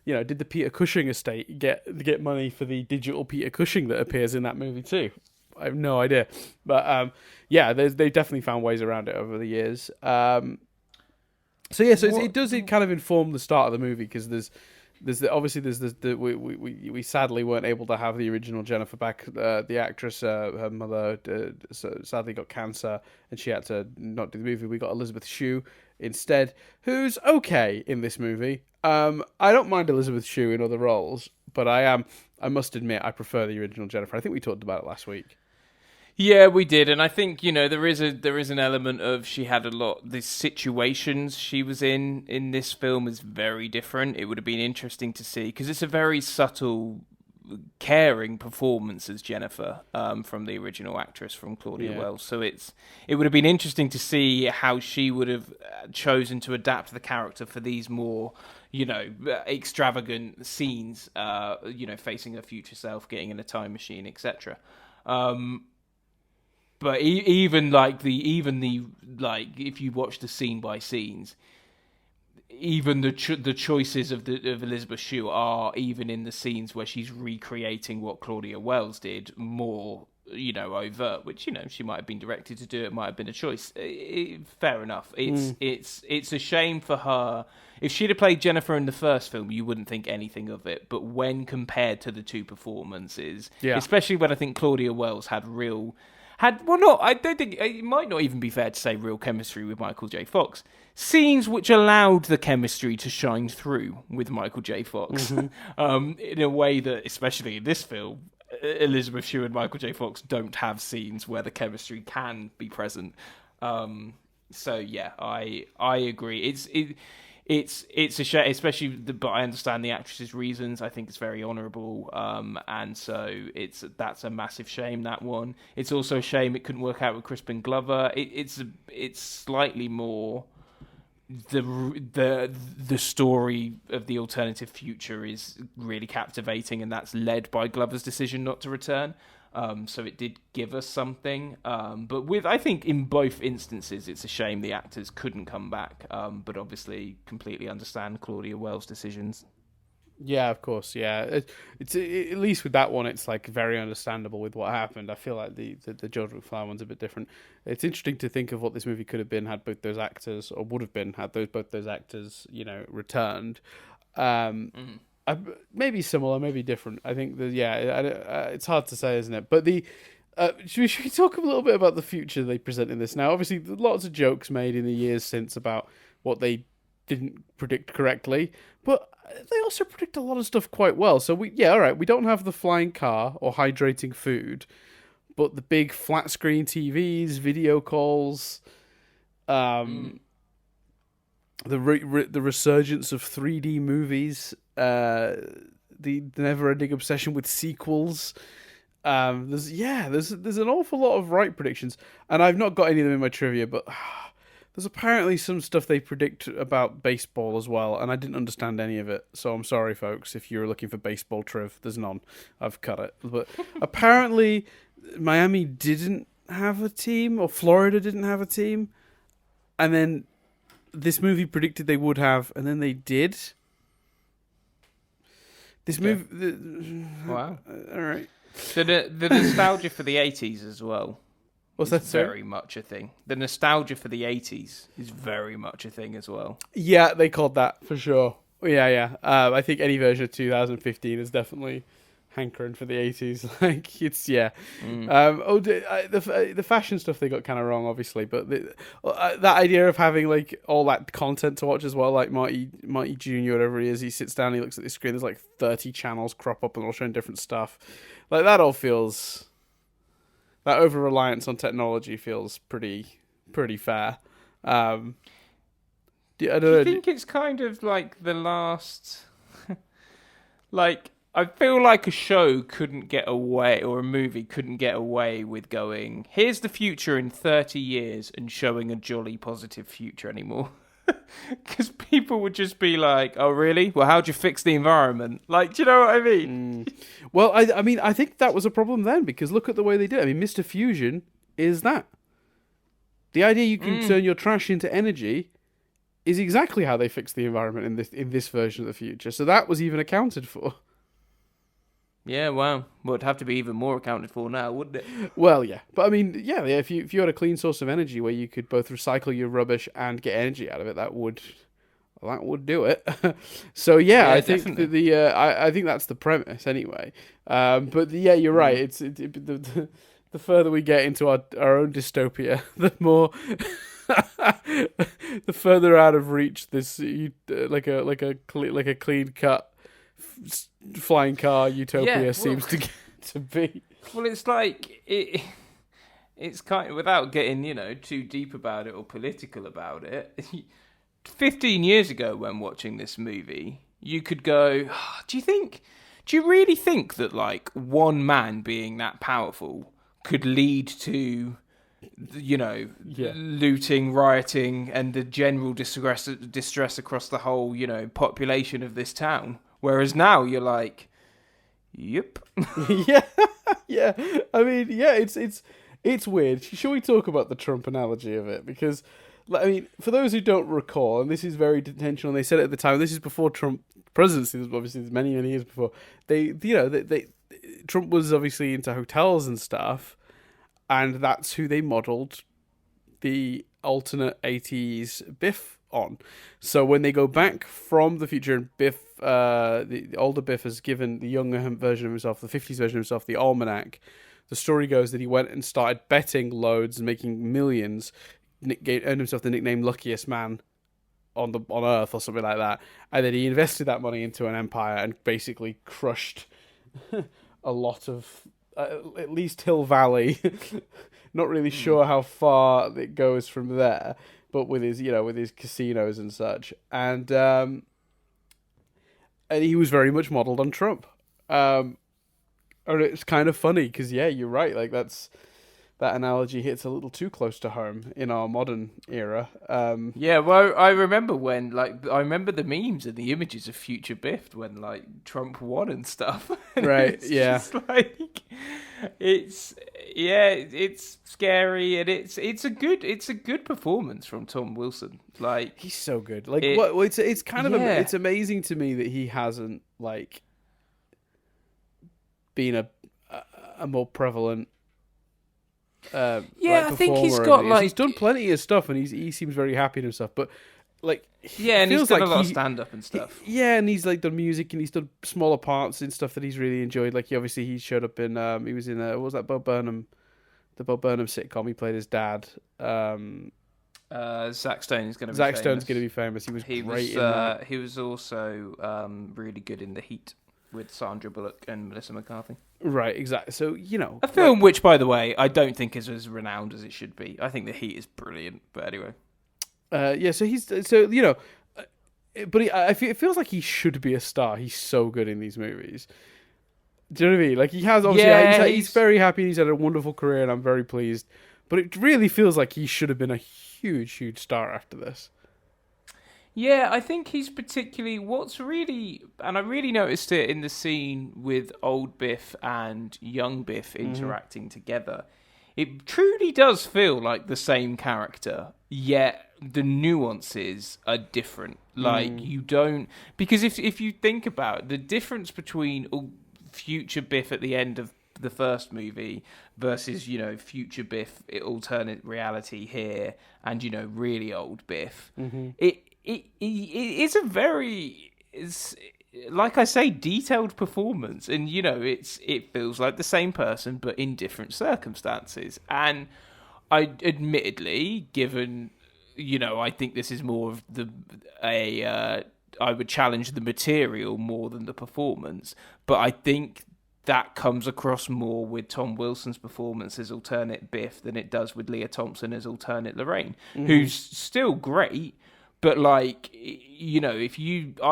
Did the Peter Cushing estate get money for the digital Peter Cushing that appears in that movie too? I have no idea. But they've definitely found ways around it over the years. It kind of inform the start of the movie, because we sadly weren't able to have the original Jennifer back. The actress, her mother sadly got cancer, and she had to not do the movie. We got Elisabeth Shue instead, who's okay in this movie. I don't mind Elisabeth Shue in other roles, but I must admit, I prefer the original Jennifer. I think we talked about it last week. Yeah, we did, and I think there is an element of she had a lot. The situations she was in this film is very different. It would have been interesting to see, because it's a very subtle, caring performance as Jennifer from the original actress, from Claudia Wells. So it would have been interesting to see how she would have chosen to adapt the character for these more extravagant scenes. Facing her future self, getting in a time machine, etc. But even if you watch the scene by scenes, even the choices of Elisabeth Shue are, even in the scenes where she's recreating what Claudia Wells did, more overt, which, she might have been directed to do. It might have been a choice. Fair enough. It's a shame for her. If she'd have played Jennifer in the first film, you wouldn't think anything of it. But when compared to the two performances, especially when I think Claudia Wells I don't think, it might not even be fair to say real chemistry with Michael J. Fox. Scenes which allowed the chemistry to shine through with Michael J. Fox in a way that, especially in this film, Elisabeth Shue and Michael J. Fox don't have scenes where the chemistry can be present. So yeah, I agree. It's a shame, especially. But I understand the actress's reasons. I think it's very honourable, and so that's a massive shame. That one. It's also a shame it couldn't work out with Crispin Glover. It's slightly more. The story of the alternative future is really captivating, and that's led by Glover's decision not to return. So it did give us something. But I think in both instances, it's a shame the actors couldn't come back. But obviously, completely understand Claudia Wells' decisions. Yeah, of course. Yeah, it's at least with that one, it's like very understandable with what happened. I feel like the George McFly one's a bit different. It's interesting to think of what this movie could have been had both those actors, or would have been had both those actors, returned. Maybe similar, maybe different. I think it's hard to say, isn't it? But should we talk a little bit about the future they present in this now? Obviously, lots of jokes made in the years since about what they didn't predict correctly, but they also predict a lot of stuff quite well. So we don't have the flying car or hydrating food, but the big flat screen TVs, video calls, the resurgence of 3D movies, the never-ending obsession with sequels. There's an awful lot of right predictions, and I've not got any of them in my trivia, but there's apparently some stuff they predict about baseball as well, and I didn't understand any of it, so I'm sorry, folks, if you're looking for baseball triv. There's none. I've cut it. But apparently Miami didn't have a team, or Florida didn't have a team, and then this movie predicted they would have, and then they did. This movie... Wow. All right. The nostalgia for the 80s as well. What's that? Very much a thing. The nostalgia for the 80s is very much a thing as well. Yeah, they called that for sure. Yeah. I think any version of 2015 is definitely hankering for the 80s. Like, it's, yeah. The fashion stuff they got kind of wrong, obviously, but that idea of having like all that content to watch as well, like Marty Jr., whatever he is, he sits down, he looks at the screen, there's like 30 channels crop up and all showing different stuff. Like, that all feels... That over-reliance on technology feels pretty fair. Do you think it's kind of like the last... like, I feel like a show couldn't get away, or a movie couldn't get away with going, here's the future in 30 years, and showing a jolly positive future anymore. Because people would just be like, oh, really? Well, how'd you fix the environment? Like, do you know what I mean? Well, I mean, I think that was a problem then, because look at the way they did it. I mean, Mr. Fusion is that. The idea you can turn your trash into energy is exactly how they fixed the environment in this version of the future. So that was even accounted for. Yeah, wow. Well, it'd have to be even more accounted for now, wouldn't it? Well, yeah. But I mean, yeah, if you had a clean source of energy where you could both recycle your rubbish and get energy out of it, that would do it. So yeah, I think I think that's the premise anyway. But yeah, you're right. The further we get into our own dystopia, the more the further out of reach this like a clean cut flying car utopia seems to get to be. Well, it's like it's kind of, without getting too deep about it or political about it. 15 years ago, when watching this movie, you could go, do you really think that like one man being that powerful could lead to looting, rioting, and the general distress across the whole population of this town? Whereas now you're like, yep. yeah. I mean, yeah, it's weird. Shall we talk about the Trump analogy of it? Because, I mean, for those who don't recall, and this is very intentional, they said it at the time, this is before Trump presidency, obviously many years before, Trump was obviously into hotels and stuff, and that's who they modelled the alternate 80s Biff on. So when they go back from the future and Biff, the older Biff has given the younger version of himself, the 50s version of himself, the almanac, the story goes that he went and started betting loads and making millions, earned himself the nickname Luckiest Man on Earth or something like that, and then he invested that money into an empire and basically crushed a lot of, at least Hill Valley. Not really sure how far it goes from there, but with his casinos and such, and he was very much modelled on Trump. And it's kind of funny because you're right. Like that analogy hits a little too close to home in our modern era. Well, I remember the memes and the images of future Biff when like Trump won and stuff. And right? It's yeah. just like it's scary and it's a good performance from Tom Wilson. Like he's so good. Like it's kind of it's amazing to me that he hasn't like been a more prevalent. I think he's got he's done plenty of stuff and he seems very happy and stuff, but like and he's done a lot of stand up and stuff. And he's like done music and he's done smaller parts and stuff that he's really enjoyed. Like he showed up in he was in what was that the Bo Burnham sitcom. He played his dad. Zach Stone is going to be Zach famous. Stone's going to be famous. He was great in that. He was also really good in The Heat with Sandra Bullock and Melissa McCarthy. Right, exactly. So, a film which, by the way, I don't think is as renowned as it should be. I think The Heat is brilliant, but anyway. But it feels like he should be a star. He's so good in these movies. Do you know what I mean? Like, he has, obviously, he's very happy. He's had a wonderful career, and I'm very pleased. But it really feels like he should have been a huge, huge star after this. Yeah, I think he's particularly and I really noticed it in the scene with old Biff and young Biff interacting together. It truly does feel like the same character, yet the nuances are different. Like you don't, because if you think about it, the difference between future Biff at the end of the first movie versus future Biff, alternate reality here, and really old Biff, it's a very, like I say, detailed performance, and it feels like the same person but in different circumstances. And I admittedly, given I think this is more of I would challenge the material more than the performance, but I think that comes across more with Tom Wilson's performance as alternate Biff than it does with Leah Thompson as alternate Lorraine, who's still great. But I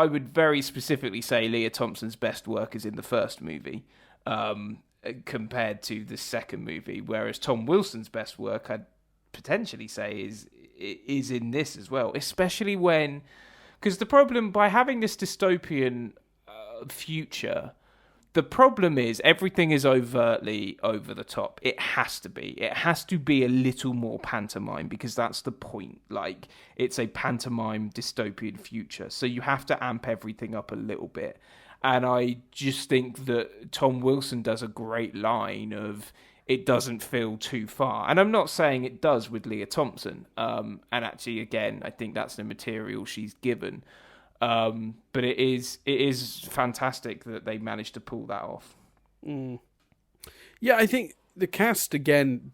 would very specifically say Leah Thompson's best work is in the first movie, compared to the second movie. Whereas Tom Wilson's best work, I'd potentially say, is in this as well. Especially because the problem by having this dystopian future, the problem is everything is overtly over the top. It has to be. It has to be a little more pantomime because that's the point. Like, it's a pantomime dystopian future. So you have to amp everything up a little bit. And I just think that Tom Wilson does a great line of, it doesn't feel too far. And I'm not saying it does with Leah Thompson. And actually, again, I think that's the material she's given. But it is fantastic that they managed to pull that off. Yeah, I think the cast again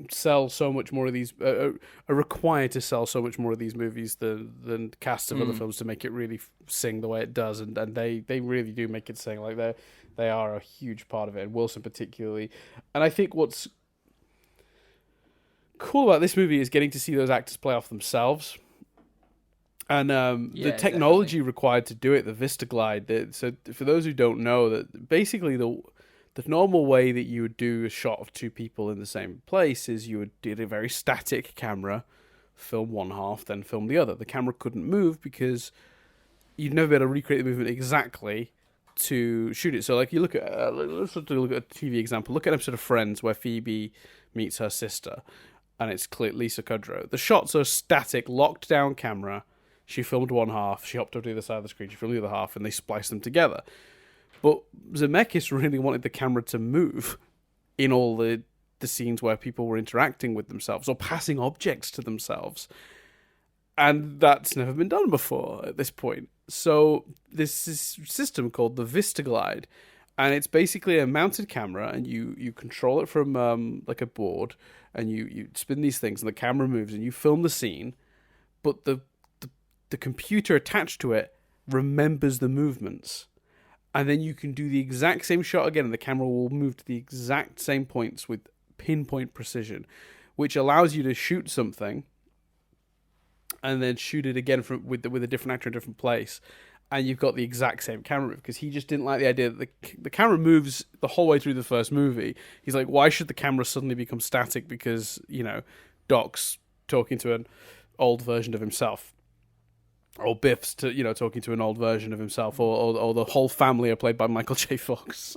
sell so much more of these, are required to sell so much more of these movies than casts of other films to make it really sing the way it does, and they really do make it sing. Like they are a huge part of it, and Wilson particularly. And I think what's cool about this movie is getting to see those actors play off themselves. And the technology required to do it, the VistaGlide. So for those who don't know, that basically the normal way that you would do a shot of two people in the same place is you would do a very static camera, film one half, then film the other. The camera couldn't move because you'd never be able to recreate the movement exactly to shoot it. So like you look at, let's look at a TV example. Look at an episode of Friends where Phoebe meets her sister, and it's Lisa Kudrow. The shots are static, locked down camera. She filmed one half, she hopped over to the other side of the screen, she filmed the other half, and they spliced them together. But Zemeckis really wanted the camera to move in all the the scenes where people were interacting with themselves or passing objects to themselves. And that's never been done before at this point. So this is a system called the VistaGlide, and it's basically a mounted camera, and you control it from like a board, and you spin these things, and the camera moves, and you film the scene, but the computer attached to it remembers the movements. And then you can do the exact same shot again, and the camera will move to the exact same points with pinpoint precision, which allows you to shoot something and then shoot it again with a different actor in a different place, and you've got the exact same camera move, because he just didn't like the idea that the camera moves the whole way through the first movie. He's like, why should the camera suddenly become static because, Doc's talking to an old version of himself? Or Biff's talking to an old version of himself, or the whole family are played by Michael J. Fox.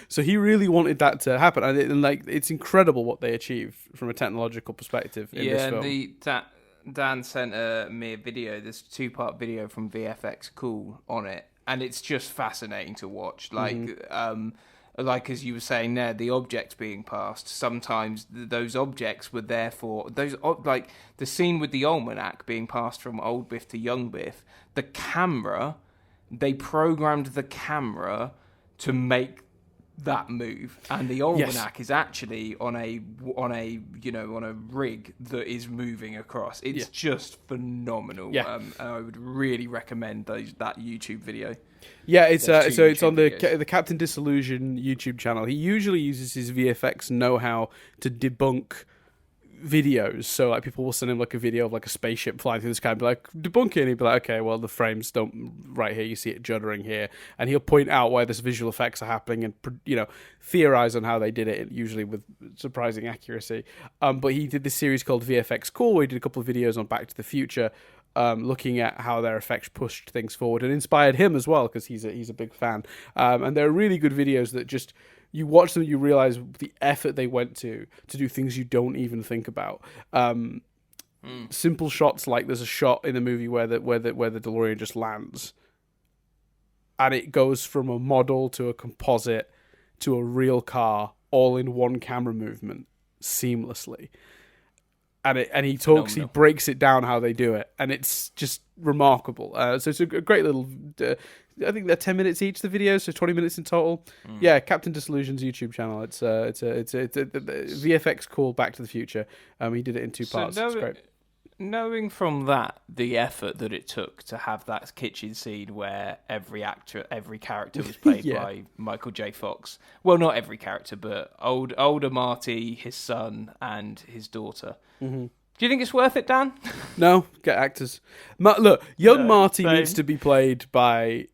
So he really wanted that to happen, and it's incredible what they achieve from a technological perspective in this film. Dan sent me a video. There's a 2-part video from VFX Cool on it, and it's just fascinating to watch. Like as you were saying there, the objects being passed, sometimes those objects were there for like the scene with the almanac being passed from old Biff to young Biff. The camera, they programmed the camera to make that move, and the almanac is actually on a rig that is moving across. It's just phenomenal. I would really recommend that YouTube video. Yeah, it's on the Captain Disillusion YouTube channel. He usually uses his VFX know-how to debunk videos. So like people will send him like a video of like a spaceship flying through the sky and be like, debunk it, and he'd be like, okay, well the frames don't right here, you see it juddering here, and he'll point out where this visual effects are happening and theorize on how they did it, usually with surprising accuracy. But he did this series called VFX Cool, where he did a couple of videos on Back to the Future, looking at how their effects pushed things forward and inspired him as well, because he's a big fan. And they're really good videos that just, you watch them, you realize the effort they went to do things you don't even think about. Simple shots, like there's a shot in the movie where the DeLorean just lands, and it goes from a model to a composite to a real car, all in one camera movement, seamlessly. And he talks, he breaks it down how they do it, and it's just remarkable. So it's a great little. I think they're 10 minutes each, the videos, so 20 minutes in total. Yeah, Captain Disillusion's YouTube channel. It's a VFX Cool Back to the Future. He did it in 2 parts. It's great. Knowing from that the effort that it took to have that kitchen scene where every character was played by Michael J. Fox. Well, not every character, but older Marty, his son, and his daughter. Mm-hmm. Do you think it's worth it, Dan? No, get actors. Look, young Marty needs to be played by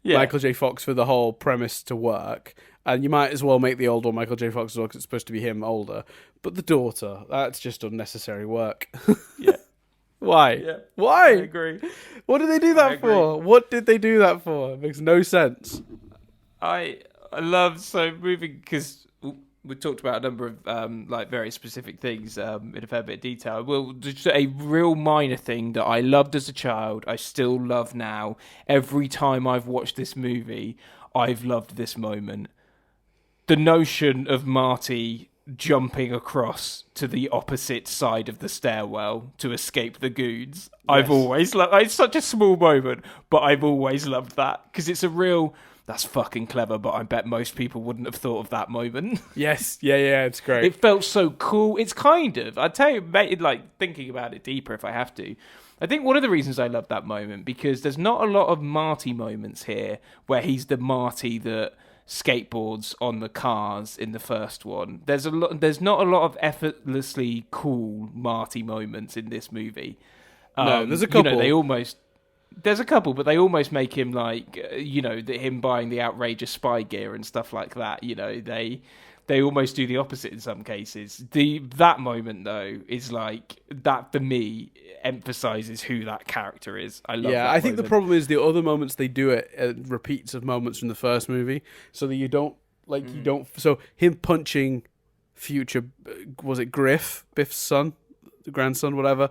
Michael J. Fox for the whole premise to work. And you might as well make the old one Michael J. Fox as well, because it's supposed to be him older. But the daughter, that's just unnecessary work. Yeah. Why? Yeah. Why? I agree. What did they do that for? What did they do that for? It makes no sense. I love moving, because we talked about a number of very specific things in a fair bit of detail. Well, just a real minor thing that I loved as a child, I still love now. Every time I've watched this movie, I've loved this moment. The notion of Marty jumping across to the opposite side of the stairwell to escape the goons. Yes. I've always loved. It's such a small moment, but I've always loved that, because it's a real. That's fucking clever, but I bet most people wouldn't have thought of that moment. Yes, yeah, it's great. It felt so cool. It's kind of, I tell you, mate, like thinking about it deeper if I have to. I think one of the reasons I love that moment, because there's not a lot of Marty moments here where he's the Marty that skateboards on the cars in the first one. There's not a lot of effortlessly cool Marty moments in this movie. No, there's a couple. There's a couple, but they almost make him like, him buying the outrageous spy gear and stuff like that. They almost do the opposite in some cases. That moment though is like that for me emphasizes who that character is. I love. Yeah, I think the problem is the other moments they do it repeats of moments from the first movie, so that you don't. So him punching future, was it Biff's son, the grandson, whatever.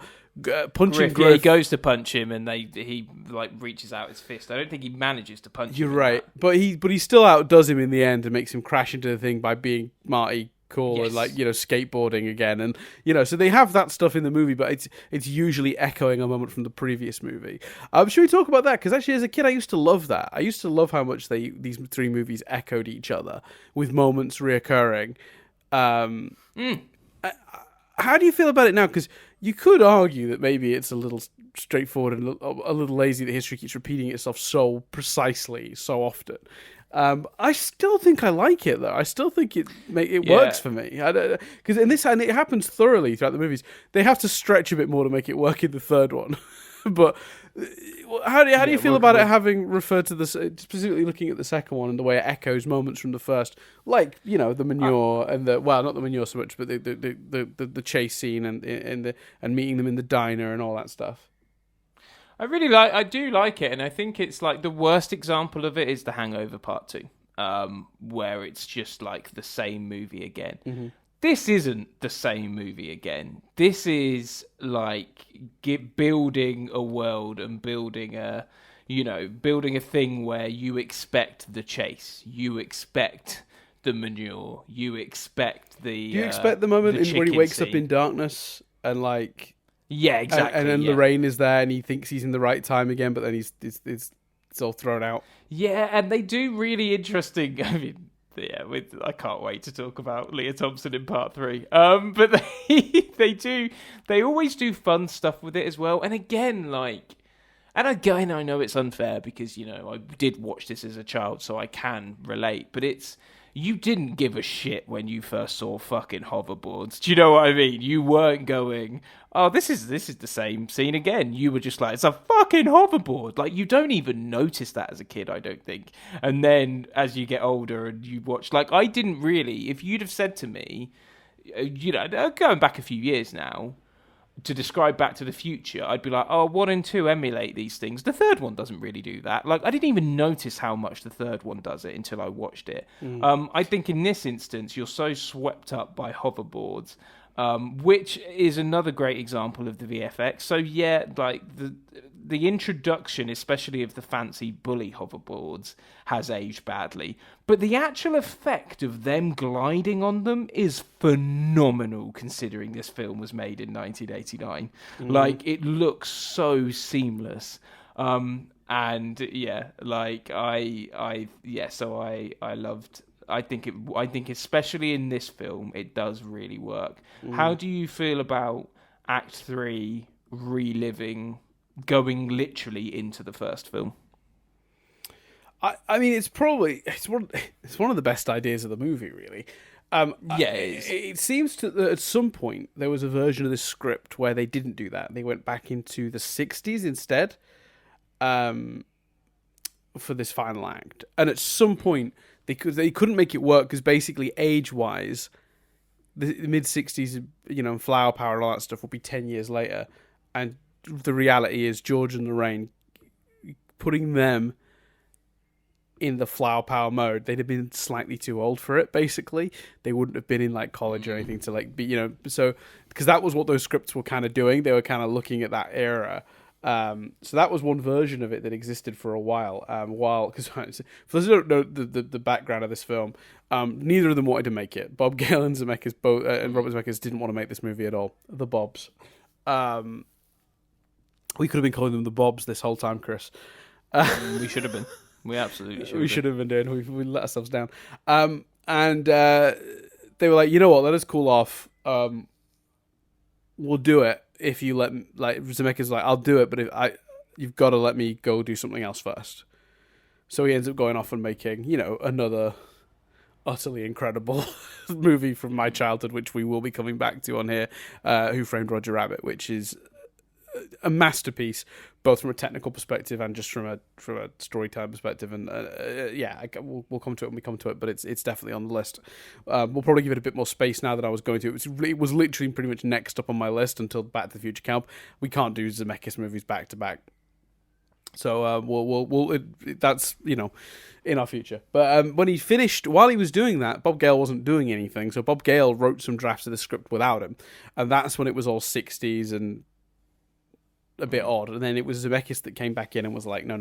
Punching Griff. Yeah, he goes to punch him, and he reaches out his fist. I don't think he manages to punch him. You're right, but he still outdoes him in the end and makes him crash into the thing by being Marty cool, Yes. and like, you know, skateboarding again, and you know, so they have that stuff in the movie, but it's usually echoing a moment from the previous movie. Should we talk about that? Because actually, as a kid, I used to love that. I used to love how much these three movies echoed each other with moments reoccurring. How do you feel about it now? Because you could argue that maybe it's a little straightforward and a little lazy that history keeps repeating itself so precisely, so often. I still think I like it, though. I still think it works for me. Because in this, and it happens thoroughly throughout the movies. They have to stretch a bit more to make it work in the third one. But how do you feel about it, having referred to this, specifically looking at the second one and the way it echoes moments from the first, like, you know, the manure and not the manure so much, but the chase scene and meeting them in the diner and all that stuff. I do like it, and I think it's like the worst example of it is the Hangover Part 2, where it's just like the same movie again. Mm-hmm. This isn't the same movie again. This is like building a world and building a thing where you expect the chase, you expect the manure, you expect the. Do you expect the moment when he wakes scene. up in darkness and like? Yeah, exactly. And then Lorraine is there, and he thinks he's in the right time again, but then it's all thrown out. Yeah, and they do really interesting. I mean. Yeah, I can't wait to talk about Leah Thompson in part 3. But they always do fun stuff with it as well. And again, I know it's unfair because, you know, I did watch this as a child, so I can relate. But you didn't give a shit when you first saw fucking hoverboards. Do you know what I mean? You weren't going, oh, this is the same scene again. You were just like, it's a fucking hoverboard. Like, you don't even notice that as a kid, I don't think. And then as you get older and you watch, like, I didn't really, if you'd have said to me, you know, going back a few years now, to describe Back to the Future, I'd be like, oh, 1 and 2 emulate these things. The third one doesn't really do that. Like, I didn't even notice how much the third one does it until I watched it. I think in this instance, you're so swept up by hoverboards, which is another great example of the VFX. So yeah, like the introduction, especially of the fancy bully hoverboards, has aged badly. But the actual effect of them gliding on them is phenomenal, considering this film was made in 1989. Like, it looks so seamless. And yeah, like so I loved. I think especially in this film, it does really work. How do you feel about Act 3 reliving, going literally into the first film? I mean, it's one of the best ideas of the movie, really. It seems that at some point there was a version of this script where they didn't do that. They went back into the 60s instead, for this final act. And at some point they couldn't make it work because basically age-wise, the mid-60s, you know, Flower Power and all that stuff will be 10 years later. And the reality is George and Lorraine, putting them in the Flower Power mode, they'd have been slightly too old for it, basically. They wouldn't have been in like college or anything to like be, you know, so because that was what those scripts were kind of doing. They were kind of looking at that era. So that was one version of it that existed for a while. Because for those who don't know the background of this film, neither of them wanted to make it. Bob Gale and Zemeckis and Robert Zemeckis didn't want to make this movie at all. The Bobs. We could have been calling them the Bobs this whole time, Chris. We should have been. We absolutely should. We should have been doing. We let ourselves down. And they were like, you know what? Let us cool off. We'll do it if you let me. Like Zemeckis like, I'll do it, but you've got to let me go do something else first. So he ends up going off and making, you know, another utterly incredible movie from my childhood, which we will be coming back to on here. Who Framed Roger Rabbit, which is a masterpiece, both from a technical perspective and just from a storytelling perspective. And we'll come to it when we come to it, but it's definitely on the list. We'll probably give it a bit more space now than I was going to. It was literally pretty much next up on my list until Back to the Future camp. We can't do Zemeckis movies back to back, so that's, you know, in our future. But when he finished, while he was doing that, Bob Gale wasn't doing anything. So Bob Gale wrote some drafts of the script without him, and that's when it was all 60s and a bit odd. And then it was Zemeckis that came back in and was like, no.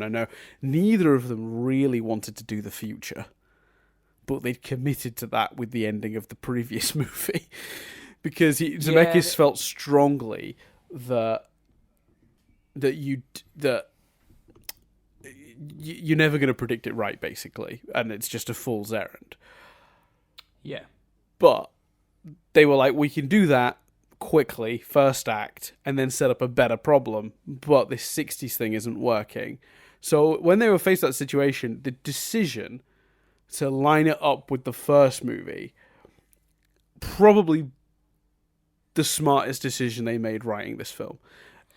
Neither of them really wanted to do the future. but they'd committed to that with the ending of the previous movie. Because Zemeckis felt strongly that you're never going to predict it right, basically, and it's just a fool's errand. Yeah. But they were like, we can do that quickly, first act, and then set up a better problem, but this 60s thing isn't working. So when they were faced with that situation, the decision to line it up with the first movie, probably the smartest decision they made writing this film.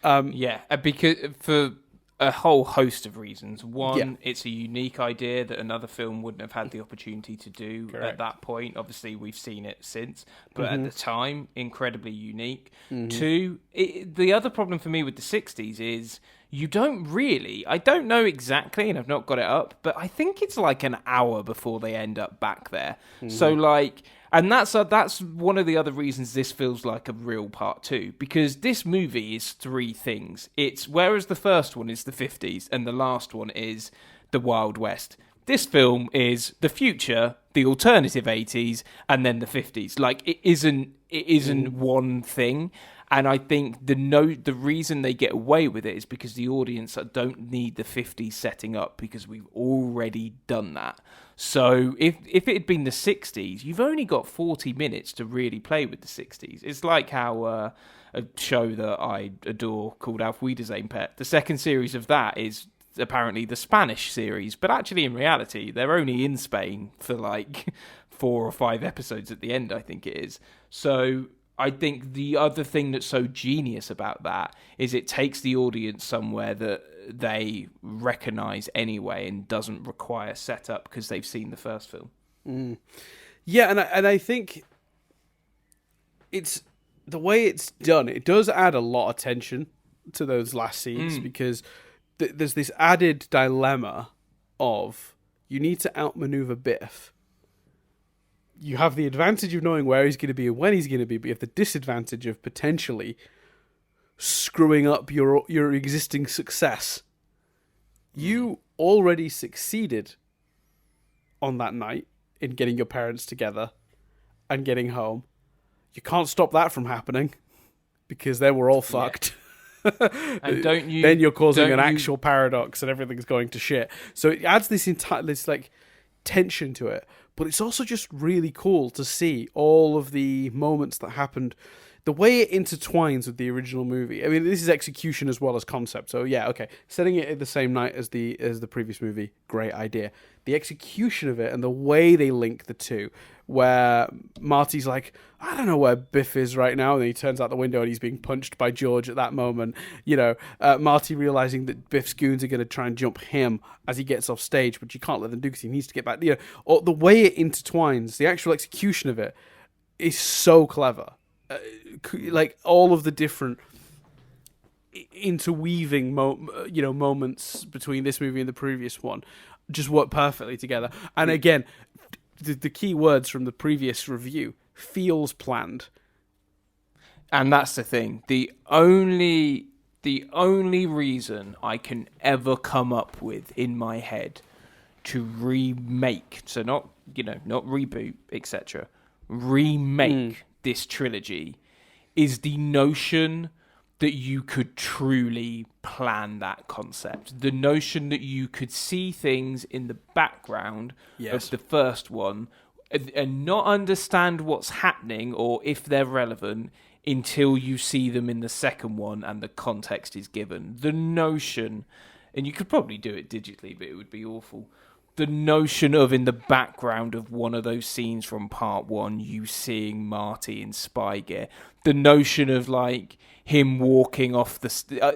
Because for a whole host of reasons. One, it's a unique idea that another film wouldn't have had the opportunity to do at that point. Obviously, we've seen it since, but at the time, incredibly unique. Two, the other problem for me with the 60s is you don't really, I don't know exactly, and I've not got it up, but I think it's like an hour before they end up back there. So like... And that's one of the other reasons this feels like a real part two, because this movie is three things. Whereas the first one is the 50s and the last one is the Wild West. This film is the future, the alternative 80s, and then the 50s. Like it isn't one thing. And I think the reason they get away with it is because the audience don't need the 50s setting up, because we've already done that. So if it had been the 60s, you've only got 40 minutes to really play with the 60s. It's like how a show that I adore called Auf Wiedersehen Pet, the second series of that is apparently the Spanish series, but actually in reality they're only in Spain for like 4 or 5 episodes at the end, I think it is. So I think the other thing that's so genius about that is it takes the audience somewhere that they recognise anyway and doesn't require setup because they've seen the first film. Yeah, and I think it's the way it's done. It does add a lot of tension to those last scenes because there's this added dilemma of you need to outmaneuver Biff. You have the advantage of knowing where he's going to be and when he's going to be, but you have the disadvantage of potentially screwing up your existing success. You already succeeded on that night in getting your parents together and getting home. You can't stop that from happening because then we're all fucked. And then you're causing an actual paradox and everything's going to shit. So it adds this like tension to it. But it's also just really cool to see all of the moments that happened, the way it intertwines with the original movie. I mean, this is execution as well as concept. So yeah, okay, setting it at the same night as the previous movie, great idea. The execution of it and the way they link the two, where Marty's like, I don't know where Biff is right now, and then he turns out the window and he's being punched by George at that moment. You know, Marty realizing that Biff's goons are going to try and jump him as he gets off stage, but you can't let them do because he needs to get back. You know, or the way it intertwines, the actual execution of it is so clever. Like all of the different interweaving moments between this movie and the previous one just work perfectly together. And again, the key words from the previous review, feels planned. And that's the thing. The only reason I can ever come up with in my head to remake, so not reboot, etc., remake this trilogy is the notion that you could truly plan that concept. The notion that you could see things in the background of the first one and not understand what's happening or if they're relevant until you see them in the second one and the context is given. The notion, and you could probably do it digitally, but it would be awful. The notion of in the background of one of those scenes from part one, you seeing Marty in spy gear. The notion of like him walking off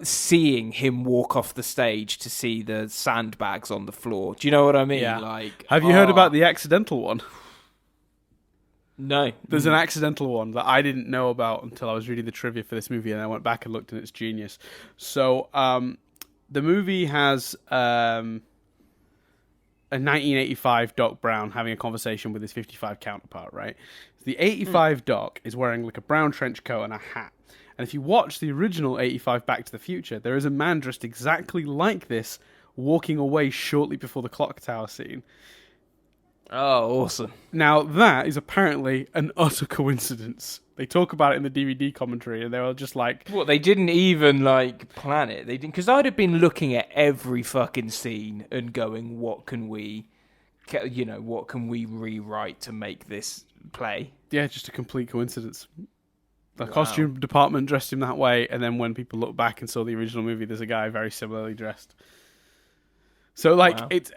seeing him walk off the stage to see the sandbags on the floor. Do you know what I mean? Yeah. Like, have you heard about the accidental one? No. There's an accidental one that I didn't know about until I was reading the trivia for this movie, and I went back and looked, and it's genius. So the movie has a 1985 Doc Brown having a conversation with his 55 counterpart, right? The 85 Doc is wearing like a brown trench coat and a hat. And if you watch the original 85 Back to the Future, there is a man dressed exactly like this walking away shortly before the clock tower scene. Oh, awesome. Now, that is apparently an utter coincidence. They talk about it in the DVD commentary, and they were just like... What, they didn't even, plan it? They didn't, because I'd have been looking at every fucking scene and going, what can we rewrite to make this play? Yeah, just a complete coincidence. The costume department dressed him that way, and then when people look back and saw the original movie, there's a guy very similarly dressed. So, it's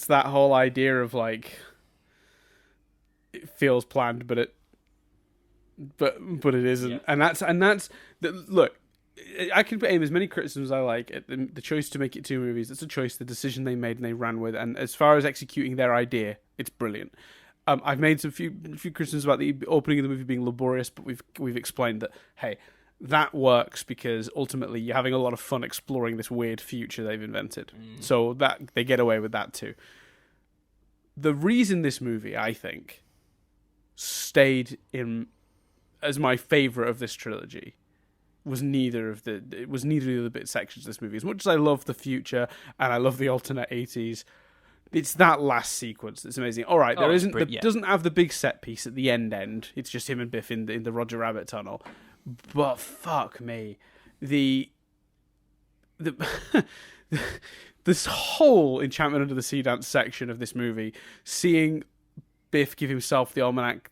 that whole idea of, it feels planned, but it isn't. Yeah. And that's look, I can aim as many criticisms as I like at the choice to make it 2 movies. It's a choice, the decision they made and they ran with. And as far as executing their idea, it's brilliant. I've made some few criticisms about the opening of the movie being laborious, but we've explained that, hey, that works because ultimately you're having a lot of fun exploring this weird future they've invented. So that they get away with that too. The reason this movie, I think, stayed in as my favorite of this trilogy was neither of the other bit sections of this movie. As much as I love the future and I love the alternate 80s, it's that last sequence that's amazing. All right, doesn't have the big set piece at the end. It's just him and Biff in the Roger Rabbit tunnel. But fuck me, the this whole Enchantment Under the Sea dance section of this movie, seeing Biff give himself the almanac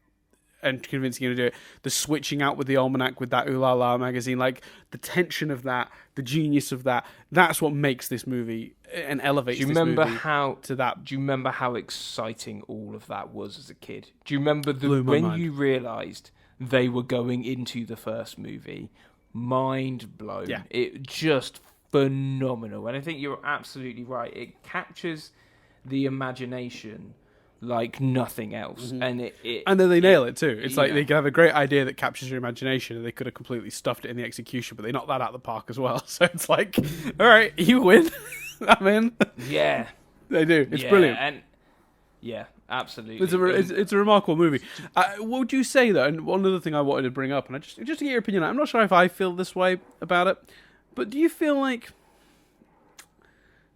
and convincing him to do it, the switching out with the almanac with that Ooh La La magazine, the tension of that, the genius of that, that's what makes this movie and elevates this movie to that. Do you remember how exciting all of that was as a kid? Do you remember when you realised they were going into the first movie? Mind blown. Yeah. It just phenomenal. And I think you're absolutely right. It captures the imagination like nothing else. And and then they nail it too. It's like they can have a great idea that captures your imagination and they could have completely stuffed it in the execution, but they knocked that out of the park as well. So it's like, all right, you win. I'm in. Yeah. They do. It's brilliant. And yeah, absolutely. It's a remarkable movie. What would you say though? And one other thing I wanted to bring up, and I just to get your opinion, I'm not sure if I feel this way about it, but do you feel like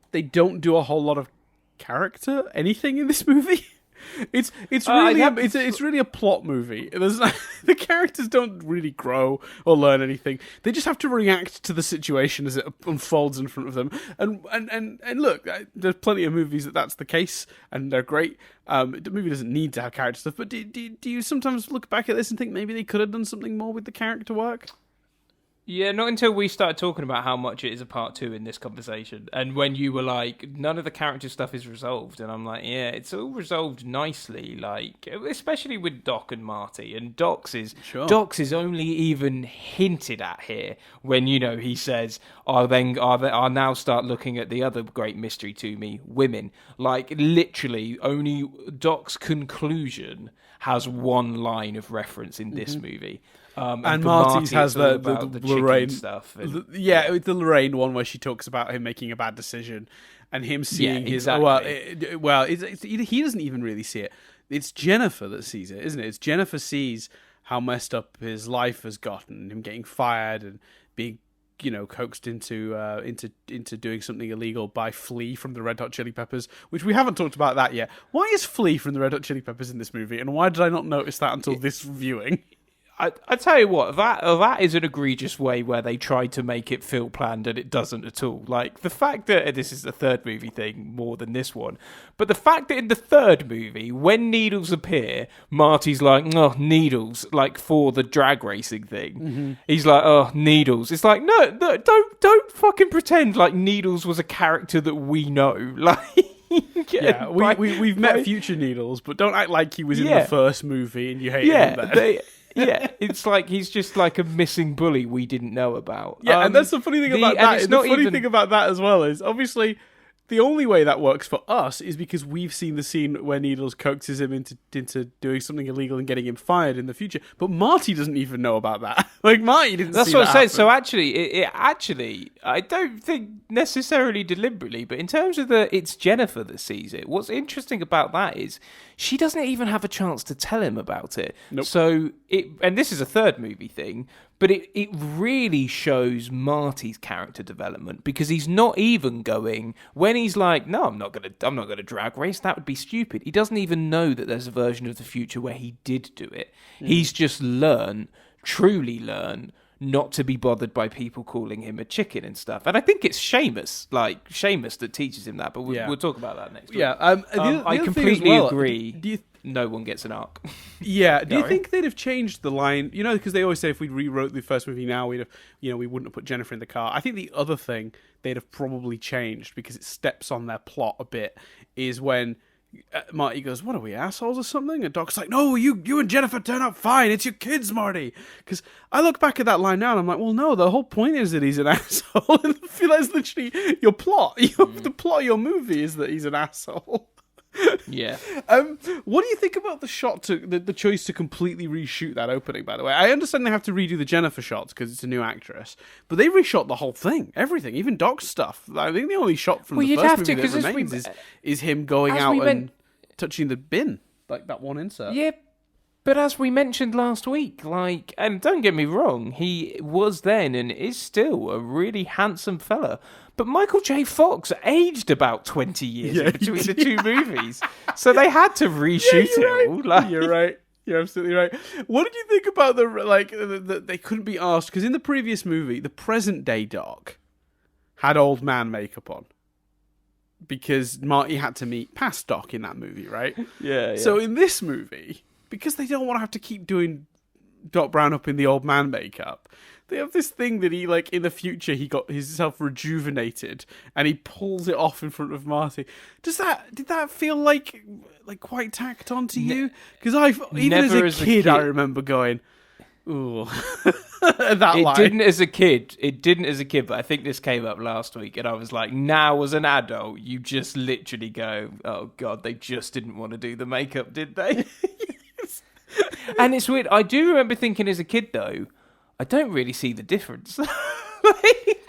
they don't do a whole lot of anything in this movie? It's really a plot movie. The characters don't really grow or learn anything. They just have to react to the situation as it unfolds in front of them. And look, there's plenty of movies that's the case, and they're great. The movie doesn't need to have character stuff, but do you sometimes look back at this and think maybe they could have done something more with the character work? Yeah, not until we started talking about how much it is a part 2 in this conversation. And when you were like, none of the character stuff is resolved. And I'm like, yeah, it's all resolved nicely. Especially with Doc and Marty. And Doc's is only even hinted at here when, he says, I'll now start looking at the other great mystery to me, women. Literally, only Doc's conclusion has one line of reference in this movie. And Marty's has the Lorraine stuff. The Lorraine one where she talks about him making a bad decision and him seeing his. Exactly. He doesn't even really see it. It's Jennifer that sees it, isn't it? It's Jennifer sees how messed up his life has gotten, him getting fired and being, coaxed into doing something illegal by Flea from the Red Hot Chili Peppers, which we haven't talked about that yet. Why is Flea from the Red Hot Chili Peppers in this movie, and why did I not notice that until this viewing? I tell you what, that is an egregious way where they try to make it feel planned and it doesn't at all. The fact that this is the third movie thing more than this one, but the fact that in the third movie, when needles appear, Marty's like, oh, needles, for the drag racing thing. Mm-hmm. He's like, oh, needles. It's like, no, don't fucking pretend like Needles was a character that we know. We've met future Needles, but don't act like he was in the first movie and you hate him then. Yeah, it's like he's just like a missing bully we didn't know about. Yeah, and that's the funny thing about that. The funny thing about that as well is, obviously, the only way that works for us is because we've seen the scene where Needles coaxes him into doing something illegal and getting him fired in the future. But Marty doesn't even know about that. Marty didn't. That's see what that I'm saying. happen. So actually, I don't think necessarily deliberately, but in terms of it's Jennifer that sees it. What's interesting about that is she doesn't even have a chance to tell him about it. Nope. So and this is a third movie thing, But it really shows Marty's character development, because he's not even going when he's like, no, I'm not gonna drag race. That would be stupid. He doesn't even know that there's a version of the future where he did do it. He's just truly learn not to be bothered by people calling him a chicken and stuff. And I think it's Seamus that teaches him that. But we'll talk about that next week. Yeah, I completely agree. No one gets an arc. Yeah. Do you think they'd have changed the line? You know, because they always say if we rewrote the first movie now, we wouldn't have put Jennifer in the car. I think the other thing they'd have probably changed, because it steps on their plot a bit, is when Marty goes, "What are we, assholes or something?" And Doc's like, "No, you and Jennifer turn out fine. It's your kids, Marty." Because I look back at that line now and I'm like, well, no, the whole point is that he's an asshole. And I feel that's literally your plot. The plot of your movie is that he's an asshole. Yeah. What do you think about the shot the choice to completely reshoot that opening? By the way, I understand they have to redo the Jennifer shots because it's a new actress, but they reshot the whole thing, everything, even Doc's stuff. I think the only shot from the first movie that remains is him going out and touching the bin, like that one insert. Yeah, but as we mentioned last week, and don't get me wrong, he was then and is still a really handsome fella. But Michael J. Fox aged about 20 years in between the two movies. So they had to reshoot it all. Right. You're right. You're absolutely right. What did you think about they couldn't be asked? Because in the previous movie, the present day Doc had old man makeup on. Because Marty had to meet past Doc in that movie, right? Yeah. So in this movie, because they don't want to have to keep doing Doc Brown up in the old man makeup, they have this thing that he, in the future, he got himself rejuvenated, and he pulls it off in front of Marty. Did that feel like quite tacked on to you? Because even as a kid, I remember going, ooh, that line. It didn't as a kid, but I think this came up last week, and I was like, now as an adult, you just literally go, oh God, they just didn't want to do the makeup, did they? And it's weird. I do remember thinking as a kid, though, I don't really see the difference.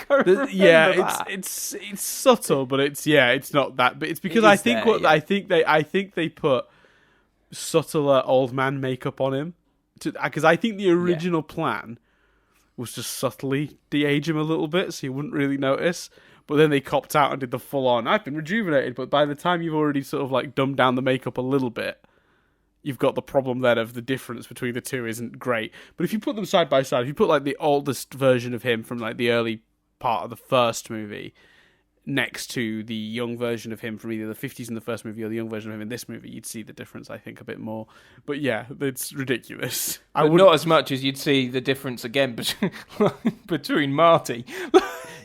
It's subtle, but it's not that. But it's because I think they put subtler old man makeup on him, because I think the original plan was just subtly de-age him a little bit, so you wouldn't really notice. But then they copped out and did the full on. I've been rejuvenated, but by the time you've already sort of dumbed down the makeup a little bit, you've got the problem then of the difference between the two isn't great. But if you put them side by side, if you put the oldest version of him from the early part of the first movie next to the young version of him from either the 50s in the first movie or the young version of him in this movie, you'd see the difference, I think, a bit more. But yeah, it's ridiculous. Not as much as you'd see the difference again between Marty.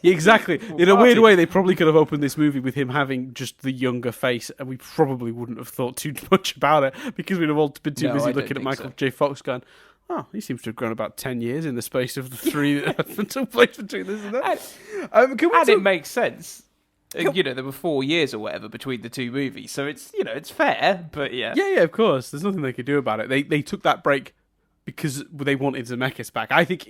Exactly. In a weird way, they probably could have opened this movie with him having just the younger face, and we probably wouldn't have thought too much about it, because we'd have all been too busy looking at Michael J. Fox going, oh, he seems to have grown about 10 years in the space of the three that took place between this and that. It makes sense. There were 4 years or whatever between the two movies, so it's fair, but yeah. Yeah, of course. There's nothing they could do about it. They took that break because they wanted Zemeckis back. I think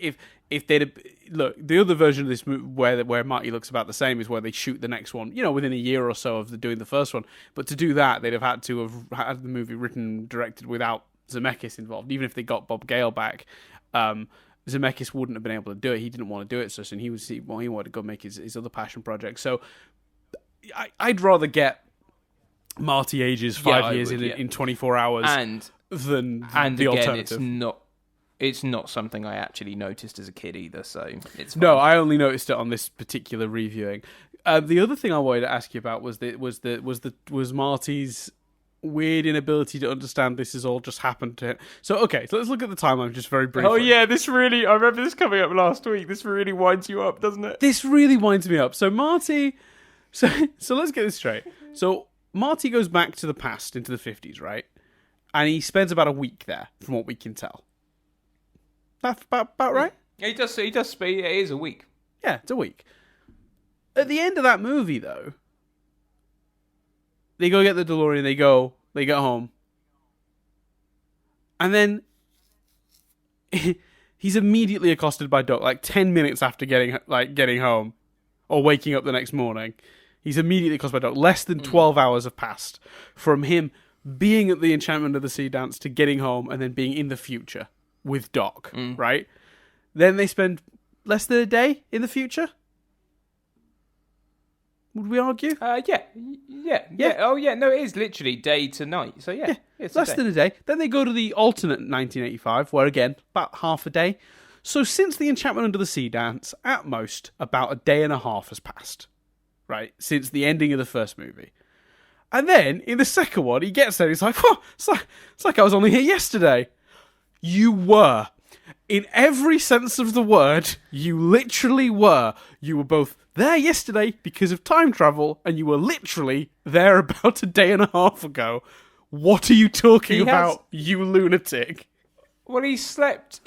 if they'd look, the other version of this movie where Marty looks about the same is where they shoot the next one, within a year or so of doing the first one. But to do that, they'd have had to have had the movie written and directed without Zemeckis involved. Even if they got Bob Gale back, Zemeckis wouldn't have been able to do it. He didn't want to do it so soon. He wanted to go make his other passion project. So I'd rather get Marty ages 5 years in 24 hours than the alternative. It's not something I actually noticed as a kid either, so it's fine. No, I only noticed it on this particular reviewing. The other thing I wanted to ask you about was Marty's weird inability to understand this has all just happened to him. So let's look at the timeline just very briefly. Oh yeah, I remember this coming up last week. This really winds you up, doesn't it? This really winds me up. So Marty, so let's get this straight. So Marty goes back to the past into the 50s, right? And he spends about a week there, from what we can tell. That's about right? Yeah, he does. It is a week. Yeah, it's a week. At the end of that movie, though, they go get the DeLorean. They get home, and then he's immediately accosted by Doc. 10 minutes after getting home, or waking up the next morning, he's immediately accosted by Doc. Less than 12 hours have passed from him being at the Enchantment of the Sea dance to getting home, and then being in the future with Doc, right? Then they spend less than a day in the future. Would we argue? Yeah. Oh, yeah. No, it is literally day to night. So, yeah. It's less than a day. Then they go to the alternate 1985, where, again, about half a day. So since the Enchantment Under the Sea dance, at most, about a day and a half has passed. Right? Since the ending of the first movie. And then, in the second one, he gets there, he's like, oh, it's like I was only here yesterday. You were. In every sense of the word, you literally were. You were both there yesterday because of time travel, and you were literally there about a day and a half ago. What are you talking about, you lunatic? Well, he slept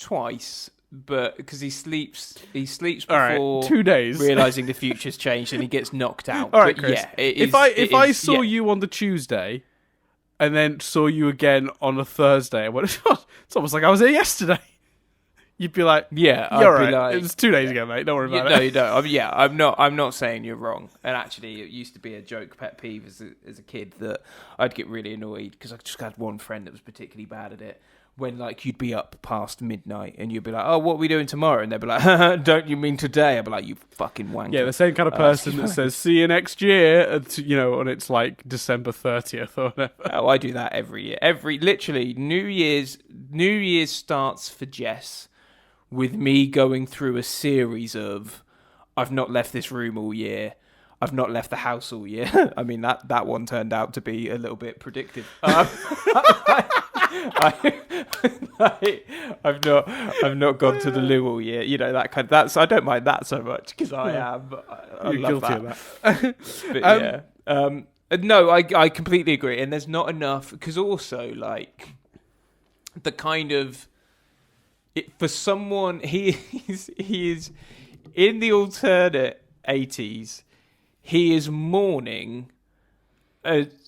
twice, but because he sleeps before 2 days, realizing the future's changed, and he gets knocked out. All right, but Chris, yeah, if I saw you on the Tuesday, and then saw you again on a Thursday, I went, it's almost like I was here yesterday. You'd be like, yeah, you're I'd right. be like, It was 2 days ago, mate. Don't worry about it. No, you don't. I'm not saying you're wrong. And actually, it used to be a joke pet peeve as a kid that I'd get really annoyed because I just had one friend that was particularly bad at it. When like you'd be up past midnight and you'd be like, oh, what are we doing tomorrow? And they'd be like, don't you mean today? I'd be like, you fucking wanker. Yeah, the same kind of person that says, see you next year, and it's like December 30th or whatever. Oh, I do that every year. Literally, New Year's starts for Jess with me going through a series of, I've not left this room all year. I've not left the house all year. I mean, that one turned out to be a little bit predictive. I've not gone to the loo all year. You know, that kind of, that's, I don't mind that so much because I am. I You're love guilty that. But yeah. No, I completely agree. And there's not enough, because also like the kind of, for someone, he is in the alternate 80s, he is mourning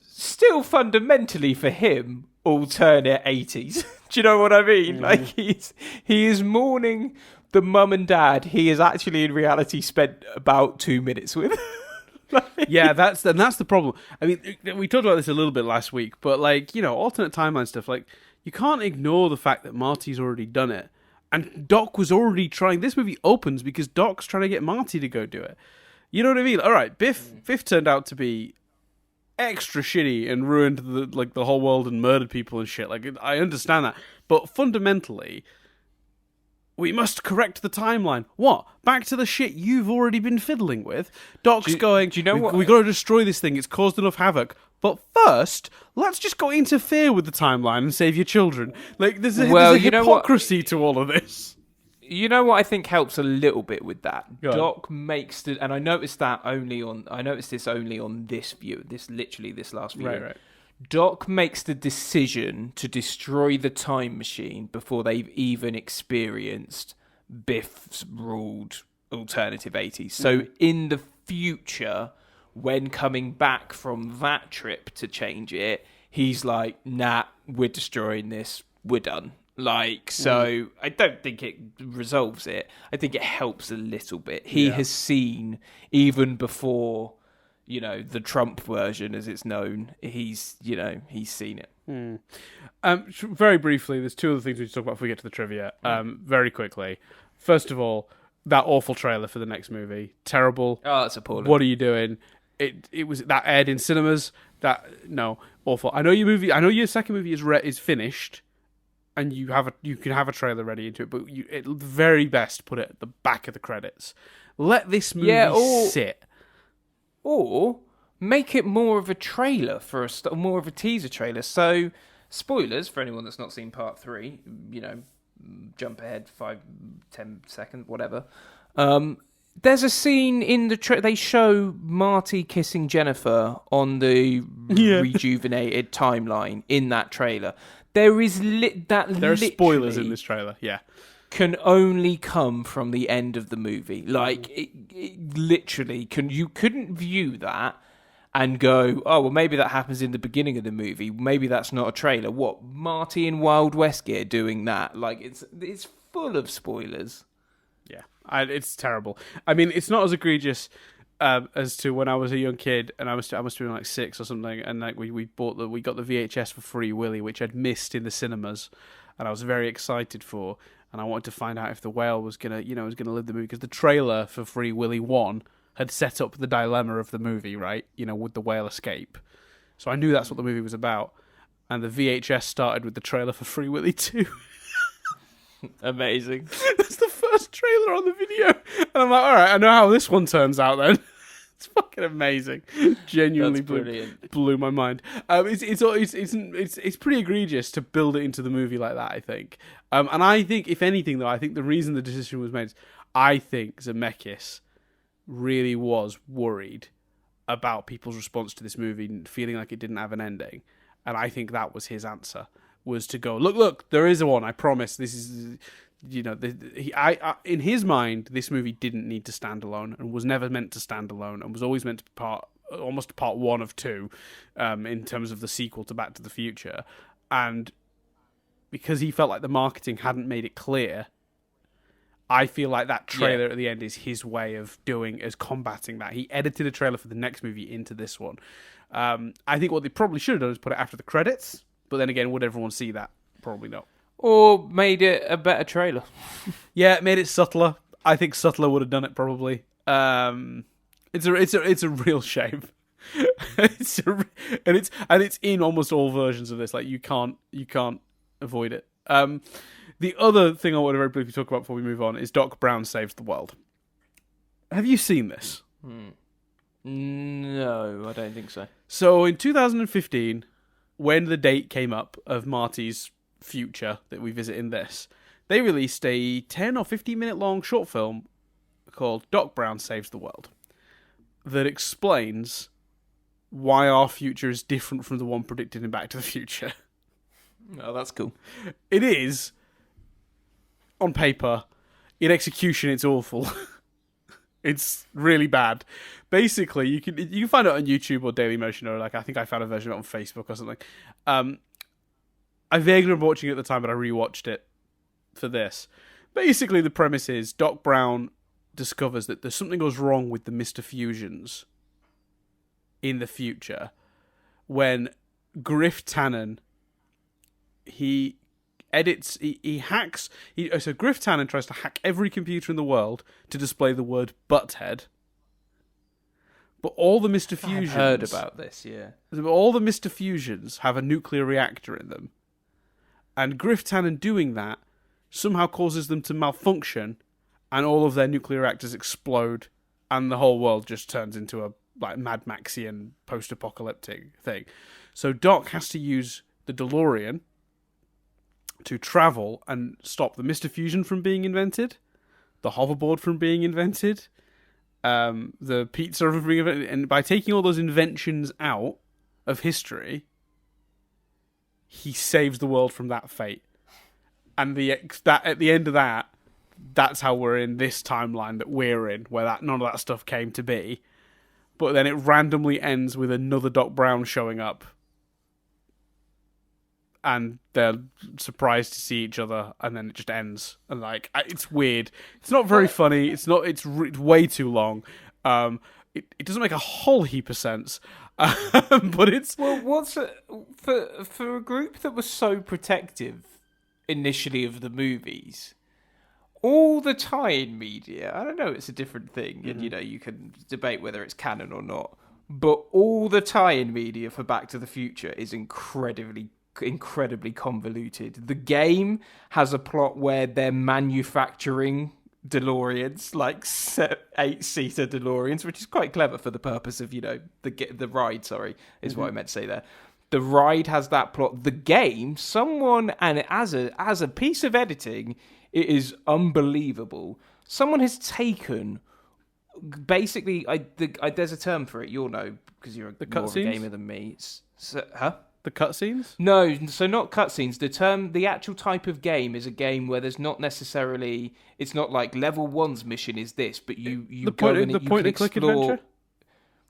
still fundamentally for him alternate 80s. Do you know what I mean? Mm. Like he is mourning the mum and dad he has actually in reality spent about 2 minutes with. Yeah, that's the problem. I mean, we talked about this a little bit last week, but like, you know, alternate timeline stuff, like you can't ignore the fact that Marty's already done it. And Doc was already trying. This movie opens because Doc's trying to get Marty to go do it. You know what I mean? All right, Biff turned out to be extra shitty and ruined the whole world and murdered people and shit. Like, I understand that, but fundamentally, we must correct the timeline. What? Back to the shit you've already been fiddling with. Doc's going, do you know what? We got to destroy this thing. It's caused enough havoc. But first, let's just go interfere with the timeline and save your children. Like, there's a hypocrisy to all of this. You know what I think helps a little bit with that? Doc makes the, and I noticed this only on this view, this last view. Right. Doc makes the decision to destroy the time machine before they've even experienced Biff's ruled alternative 80s. So in the future, when coming back from that trip to change it, he's like, nah, we're destroying this, we're done. Like, so I don't think it resolves it. I think it helps a little bit. He has seen, even before, you know, the Trump version as it's known, he's seen it. Very briefly, there's two other things we should talk about before we get to the trivia. Very quickly. First of all, that awful trailer for the next movie. Terrible. Oh, that's appalling. What are you doing? It was that aired in cinemas. Awful. I know your second movie is finished. And you can have a trailer ready into it, but at the very best put it at the back of the credits. Let this movie sit, or make it more of a trailer more of a teaser trailer. So, spoilers for anyone that's not seen part 3. You know, jump ahead 5-10 seconds, whatever. There's a scene in the they show Marty kissing Jennifer on the rejuvenated timeline in that trailer. There is there are spoilers in this trailer. Yeah, can only come from the end of the movie. Like it literally you couldn't view that and go, oh well, maybe that happens in the beginning of the movie. Maybe that's not a trailer. What, Marty in Wild West gear doing that? Like it's full of spoilers. Yeah, it's terrible. I mean, it's not as egregious as to when I was a young kid and I must have been like 6 or something, and like we got the VHS for Free Willy, which I'd missed in the cinemas, and I was very excited for. and I wanted to find out if the whale was gonna live the movie, because the trailer for Free Willy 1 had set up the dilemma of the movie, right? Would the whale escape? So I knew that's what the movie was about, and the VHS started with the trailer for Free Willy 2. Amazing. That's the first trailer on the video, and I'm like, all right, I know how this one turns out then. It's fucking amazing. Genuinely blew my mind. It's pretty egregious to build it into the movie like that, I think. And I think, if anything, though, I think the reason the decision was made is I think Zemeckis really was worried about people's response to this movie, feeling like it didn't have an ending. And I think that was his answer, was to go, look, there is one, I promise. This is... in his mind, this movie didn't need to stand alone, and was never meant to stand alone, and was always meant to be almost part one of two, in terms of the sequel to Back to the Future. And because he felt like the marketing hadn't made it clear, I feel like that trailer at the end is his way of combating that. He edited a trailer for the next movie into this one. I think what they probably should have done is put it after the credits, but then again, would everyone see that? Probably not. Or made it a better trailer. Yeah, it made it subtler. I think subtler would have done it probably. It's a real shame. It's in almost all versions of this. Like, you can't avoid it. The other thing I want to very briefly talk about before we move on is Doc Brown Saves the World. Have you seen this? No, I don't think so. So in 2015, when the date came up of Marty's future that we visit in this, they released a 10 or 15 minute long short film called Doc Brown Saves the World that explains why our future is different from the one predicted in Back to the Future. Oh, that's cool. It is, on paper. In execution, it's awful. It's really bad. Basically, you can find it on YouTube or Dailymotion, or I think I found a version of it on Facebook or something. I vaguely remember watching it at the time, but I rewatched it for this. Basically, the premise is Doc Brown discovers that there's something goes wrong with the Mr. Fusions in the future when Griff Tannen, so Griff Tannen tries to hack every computer in the world to display the word butthead. But all the Mr. Fusions... I've heard about this, yeah. All the Mr. Fusions have a nuclear reactor in them. And Griff Tannen doing that somehow causes them to malfunction, and all of their nuclear reactors explode, and the whole world just turns into a Mad Maxian post-apocalyptic thing. So Doc has to use the DeLorean to travel and stop the Mr. Fusion from being invented, the hoverboard from being invented, the pizza from being invented, and by taking all those inventions out of history, he saves the world from that fate. And at the end of that, that's how we're in this timeline that we're in, where none of that stuff came to be. But then it randomly ends with another Doc Brown showing up, and they're surprised to see each other, and then it just ends. And it's weird. It's not very funny. It's way too long. It doesn't make a whole heap of sense. But it's for a group that was so protective initially of the movies. All the tie-in media, I don't know, it's a different thing, and you can debate whether it's canon or not. But all the tie-in media for Back to the Future is incredibly convoluted. The game has a plot where they're manufacturing DeLoreans, 8-seater DeLoreans, which is quite clever for the purpose of the ride. Sorry, is what I meant to say there. The ride has that plot. The game, as a piece of editing, it is unbelievable. Someone has taken basically. There's a term for it. You'll know because you're more of a gamer than me. The cutscenes? No, so not cutscenes. The actual type of game is a game where there's not necessarily. It's not like level 1's mission is this, but you go and you can click explore. Adventure?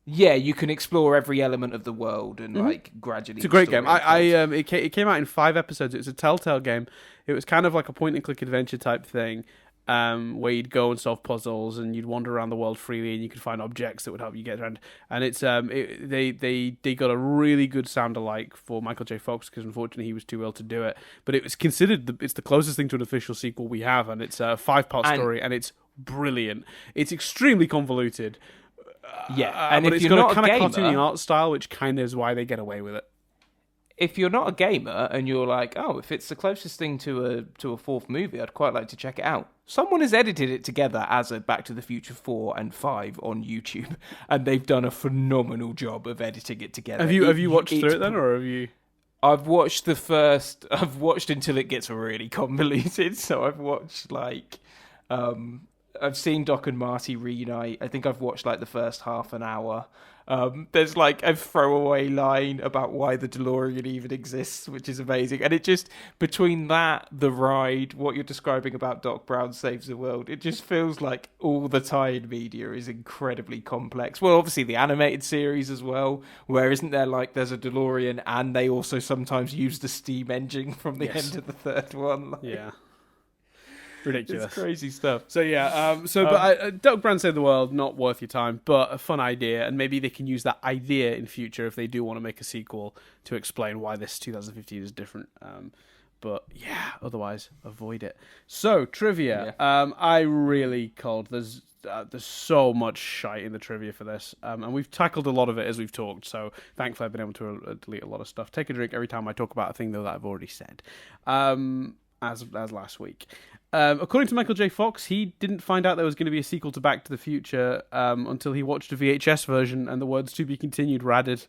Yeah, you can explore every element of the world and gradually. It's a great game. It came out in 5 episodes. It's a Telltale game. It was kind of like a point and click adventure type thing. where you'd go and solve puzzles and you'd wander around the world freely and you could find objects that would help you get around. And it's they got a really good sound alike for Michael J. Fox because unfortunately he was too ill to do it. But it was considered it's the closest thing to an official sequel we have, and it's a 5-part story and it's brilliant. It's extremely convoluted. And but if it's you're got not a kind a of gamer, cartoony art style, which kind of is why they get away with it. if you're not a gamer and you're like, oh, if it's the closest thing to a fourth movie, I'd quite like to check it out. Someone has edited it together as a Back to the Future 4 and 5 on YouTube, and they've done a phenomenal job of editing it together. Have you watched through it then, or have you? I've watched I've watched until it gets really convoluted. So I've watched I've seen Doc and Marty reunite. I think I've watched the first half an hour. There's a throwaway line about why the DeLorean even exists, which is amazing. And it just, between that, the ride, what you're describing about Doc Brown Saves the World, it just feels like all the tie-in media is incredibly complex. Well, obviously the animated series as well, where isn't there there's a DeLorean and they also sometimes use the steam engine from the end of the third one. Yeah. Ridiculous. It's crazy stuff. So yeah, but Doc Brown Save the World, not worth your time, but a fun idea, and maybe they can use that idea in future if they do want to make a sequel to explain why this 2015 is different. But yeah, otherwise avoid it. So trivia, I really called. There's so much shite in the trivia for this, and we've tackled a lot of it as we've talked. So thankfully, I've been able to delete a lot of stuff. Take a drink every time I talk about a thing though that I've already said. As last week. According to Michael J. Fox, he didn't find out there was going to be a sequel to Back to the Future until he watched a VHS version and the words "to be continued" were added.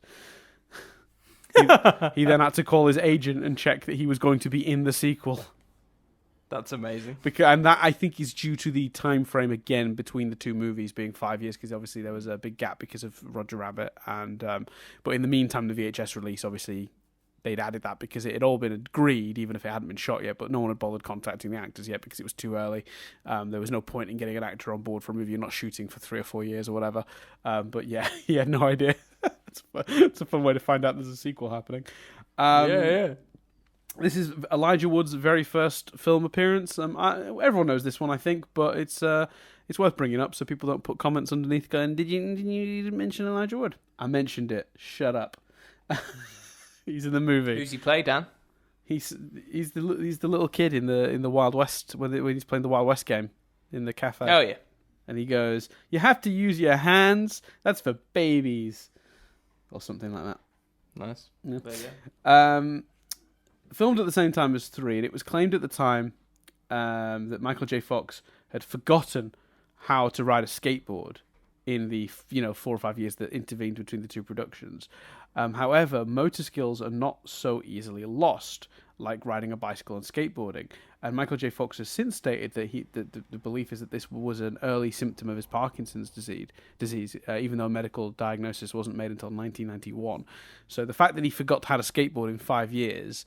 He then had to call his agent and check that he was going to be in the sequel. That's amazing. And that, I think, is due to the time frame again between the two movies being 5 years, because obviously there was a big gap because of Roger Rabbit. But in the meantime, the VHS release, obviously, they'd added that because it had all been agreed, even if it hadn't been shot yet, but no one had bothered contacting the actors yet because it was too early. There was no point in getting an actor on board for a movie you're not shooting for 3 or 4 years or whatever. But yeah, he had no idea. It's a fun way to find out there's a sequel happening. Yeah. This is Elijah Wood's very first film appearance. Everyone knows this one, I think, but it's worth bringing up so people don't put comments underneath going, did you mention Elijah Wood? I mentioned it. Shut up. He's in the movie. Who's he play, Dan? He's the little kid in the Wild West when he's playing the Wild West game in the cafe. Oh yeah. And he goes, "You have to use your hands. That's for babies," or something like that. Nice. Yeah. There you go. Filmed at the same time as 3, and it was claimed at the time that Michael J. Fox had forgotten how to ride a skateboard in the 4 or 5 years that intervened between the two productions. However, motor skills are not so easily lost, like riding a bicycle and skateboarding. And Michael J. Fox has since stated that the belief is that this was an early symptom of his Parkinson's disease, even though a medical diagnosis wasn't made until 1991. So the fact that he forgot how to skateboard in 5 years,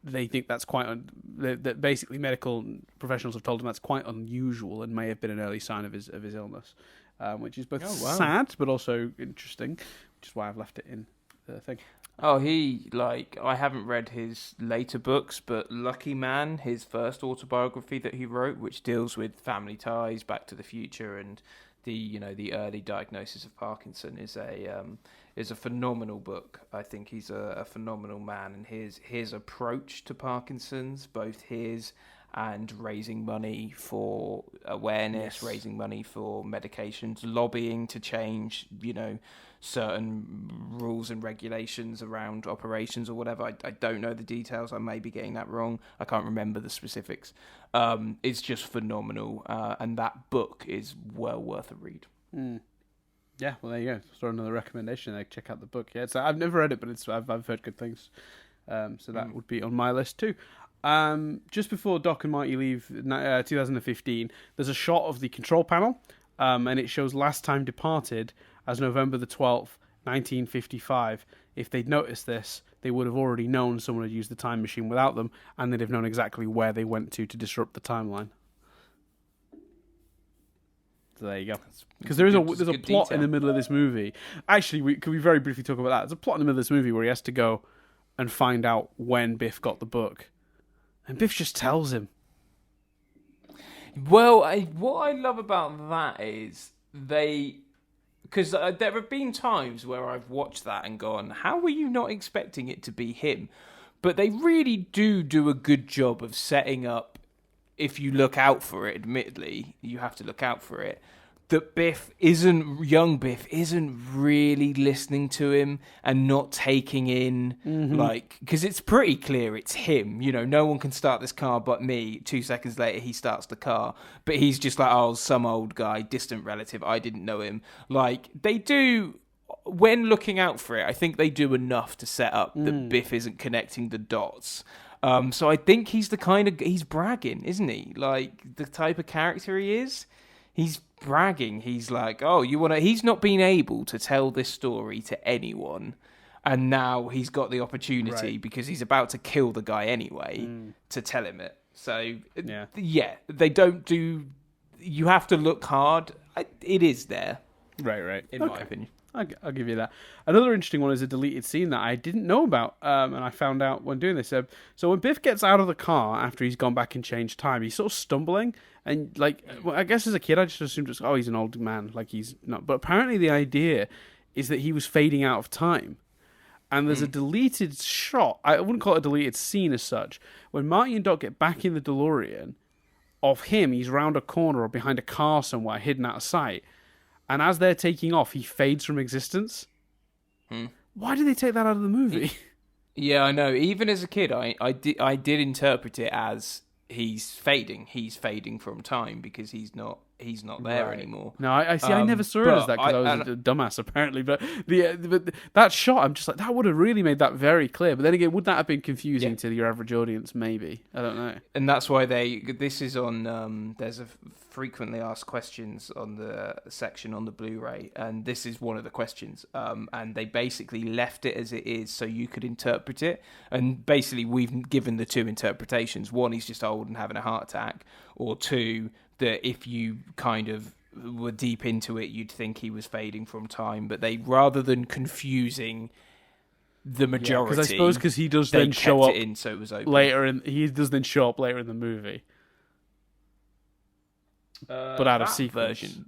they think that's that basically medical professionals have told him that's quite unusual and may have been an early sign of his illness, which is both sad but also interesting, which is why I've left it in the thing. Oh, I haven't read his later books, but Lucky Man, his first autobiography that he wrote, which deals with family ties, Back to the Future, and the early diagnosis of Parkinson, is a phenomenal book. I think he's a phenomenal man, and his approach to Parkinson's, both his and raising money for awareness, raising money for medications, lobbying to change, certain rules and regulations around operations or whatever. I don't know the details. I may be getting that wrong. I can't remember the specifics. It's just phenomenal, and that book is well worth a read. Mm. Yeah, well, there you go. So another recommendation. Check out the book. Yeah, I've never read it, but I've heard good things. So that would be on my list too. Just before Doc and Marty leave 2015, there's a shot of the control panel, and it shows Last Time Departed as November the 12th, 1955. If they'd noticed this, they would have already known someone had used the time machine without them, and they'd have known exactly where they went to disrupt the timeline. So there you go. Because there's a plot detail in the middle of this movie. Actually, could we very briefly talk about that? There's a plot in the middle of this movie where he has to go and find out when Biff got the book. And Biff just tells him. Well, what I love about that is because there have been times where I've watched that and gone, how were you not expecting it to be him? But they really do a good job of setting up, if you look out for it, admittedly, you have to look out for it, that young Biff isn't really listening to him and not taking in, because it's pretty clear it's him. No one can start this car but me. 2 seconds later, he starts the car. But he's just like, oh, some old guy, distant relative, I didn't know him. Like, they do, when looking out for it, I think they do enough to set up that Biff isn't connecting the dots. So I think he's he's bragging, isn't he? Like, the type of character he is, he's bragging. He's like, oh, he's not been able to tell this story to anyone, and now he's got the opportunity because he's about to kill the guy anyway to tell him it. So they don't do, you have to look hard. It is there, right in my opinion. I'll give you that. Another interesting one is a deleted scene that I didn't know about, and I found out when doing this. So when Biff gets out of the car after he's gone back and changed time, he's sort of stumbling, and I guess as a kid I just assumed he's an old man, like he's not. But apparently the idea is that he was fading out of time, and there's a deleted shot. I wouldn't call it a deleted scene as such. When Marty and Doc get back in the DeLorean, of him, he's round a corner or behind a car somewhere, hidden out of sight. And as they're taking off, he fades from existence. Why did they take that out of the movie? Yeah, I know. Even as a kid, I did interpret it as he's fading from time because he's not there anymore. No, I see. I never saw it as that because I was a dumbass apparently. But that shot, I'm just like, that would have really made that very clear. But then again, would that have been confusing to your average audience? Maybe, I don't know. And that's why this is on. There's a frequently asked questions on the section on the Blu-ray, and this is one of the questions. And they basically left it as it is so you could interpret it. And basically, we've given the two interpretations. One, he's just old and having a heart attack, or two, that if you kind of were deep into it, you'd think he was fading from time. But they, rather than confusing the majority, because I suppose he does then show up in, so it was open. He does then show up later in the movie, but out of sequence. Version.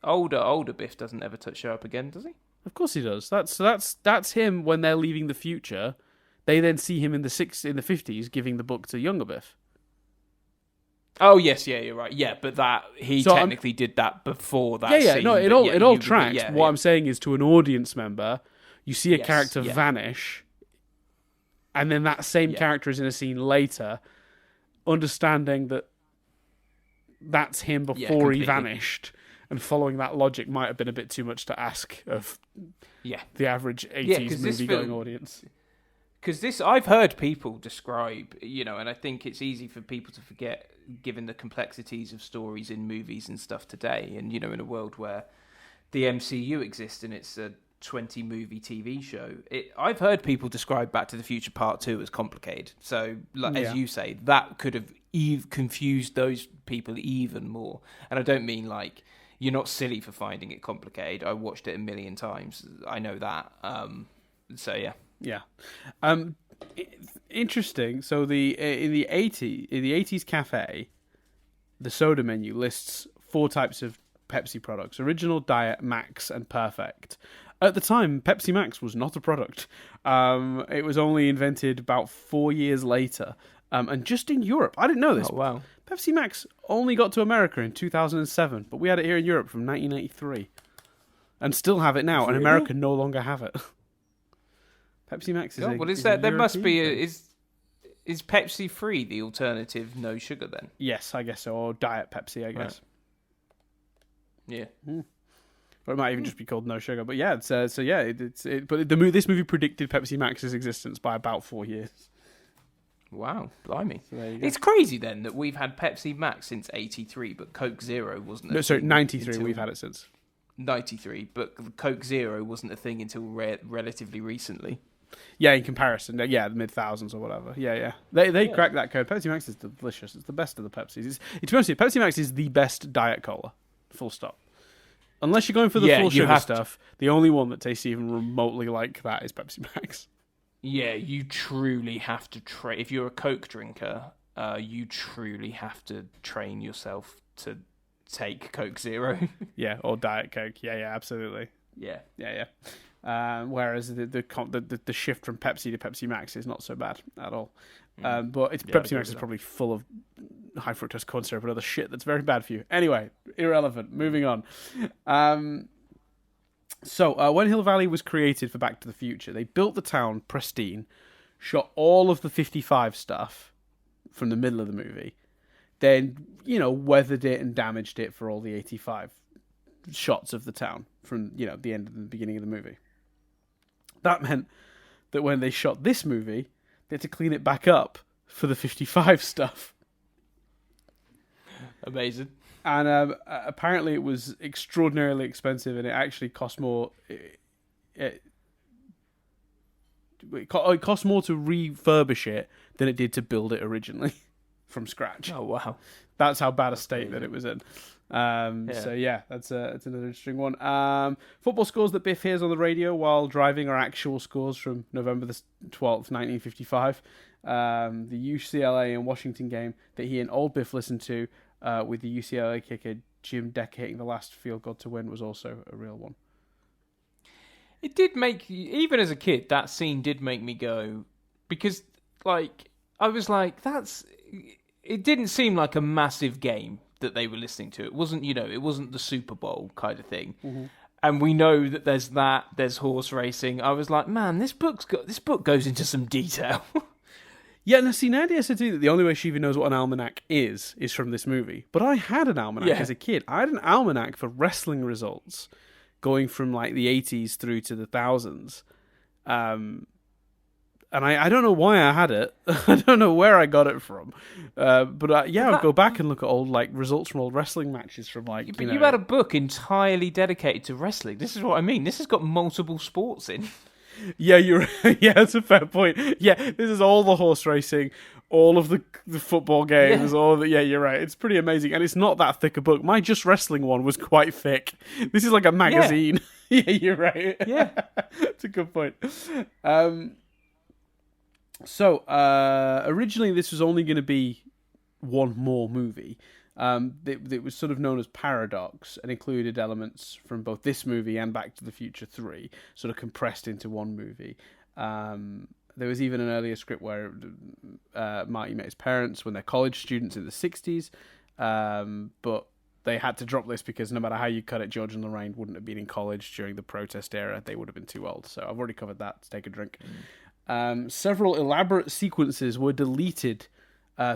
Older Biff doesn't ever show up again, does he? Of course he does. That's him when they're leaving the future. They then see him in the 50s giving the book to younger Biff. Oh yes, yeah, you're right. Yeah, but that he technically did that before that. Yeah, scene, no, it all tracks. What I'm saying is, to an audience member, you see a character vanish, and then that same character is in a scene later, understanding that that's him before he vanished, and following that logic might have been a bit too much to ask of the average 80s movie-going audience. Because I've heard people describe, and I think it's easy for people to forget, given the complexities of stories in movies and stuff today, and, in a world where the MCU exists and it's a 20-movie TV show. I've heard people describe Back to the Future Part 2 as complicated. So, as you say, that could have confused those people even more. And I don't mean, you're not silly for finding it complicated. I watched it a million times. I know that. So, yeah. Yeah, interesting. So in the 80s cafe, the soda menu lists 4 types of Pepsi products: Original, Diet, Max, and Perfect. At the time, Pepsi Max was not a product. It was only invented about 4 years later, and just in Europe. I didn't know this. Oh, wow. Pepsi Max only got to America in 2007, but we had it here in Europe from 1993, and still have it now. Really? And America no longer have it. Pepsi Max is what is that? There must be is Pepsi Free the alternative no sugar then? Yes, I guess so. Or Diet Pepsi, I guess. Right. Yeah. Or it might even just be called no sugar. But yeah, but this movie predicted Pepsi Max's existence by about 4 years. Wow, blimey! So it's crazy then that we've had Pepsi Max since '83, but Coke Zero wasn't. No, sorry, '93. We've had it since '93, but Coke Zero wasn't a thing until relatively recently. Yeah, in comparison, the mid-thousands or whatever. Yeah. They cracked that code. Pepsi Max is delicious. It's the best of the Pepsis. To be honest, Pepsi Max is the best Diet Cola. Full stop. Unless you're going for the full sugar stuff, the only one that tastes even remotely like that is Pepsi Max. Yeah, you truly have to try. If you're a Coke drinker, you truly have to train yourself to take Coke Zero. Yeah, or Diet Coke. Yeah, absolutely. Yeah. Whereas the shift from Pepsi to Pepsi Max is not so bad at all. But Yeah, Pepsi Max is probably full of high fructose corn syrup and other shit that's very bad for you. Anyway, irrelevant. Moving on. So when Hill Valley was created for Back to the Future, they built the town pristine, shot all of the 55 stuff from the middle of the movie, then, weathered it and damaged it for all the 85 shots of the town from, the end and the beginning of the movie. That meant that when they shot this movie, they had to clean it back up for the 55 stuff. Amazing. And apparently it was extraordinarily expensive, and it actually cost more. It cost more to refurbish it than it did to build it originally from scratch. Oh, wow. That's how bad a state that it was in. So yeah, that's another interesting one. Football scores that Biff hears on the radio while driving are actual scores from November the 12th, 1955. The UCLA and Washington game that he and old Biff listened to, with the UCLA kicker Jim Decker hitting the last field goal to win, was also a real one. It did make, even as a kid, that scene did make me go, because, I was like, it didn't seem like a massive game that they were listening to. It wasn't, it wasn't the Super Bowl kind of thing. Mm-hmm. And we know that there's horse racing. I was like, man, this book goes into some detail. Yeah, now see, Nadia said to me that the only way she even knows what an almanac is from this movie. But I had an almanac as a kid. I had an almanac for wrestling results going from the 80s through to the thousands. And I don't know why I had it. I don't know where I got it from. But I'd go back and look at old results from old wrestling matches from But you had a book entirely dedicated to wrestling. This is what I mean. This has got multiple sports in. Yeah, you're right. Yeah, that's a fair point. Yeah, this is all the horse racing, all of the football games, all of the. Yeah, you're right. It's pretty amazing, and it's not that thick a book. My Just Wrestling one was quite thick. This is like a magazine. Yeah, you're right. Yeah, it's a good point. So originally this was only going to be one more movie. It was sort of known as Paradox and included elements from both this movie and Back to the Future 3, sort of compressed into one movie. There was even an earlier script where Marty met his parents when they're college students in the 60s, but they had to drop this because no matter how you cut it, George and Lorraine wouldn't have been in college during the protest era. They would have been too old. So I've already covered that. Let's take a drink. Several elaborate sequences were deleted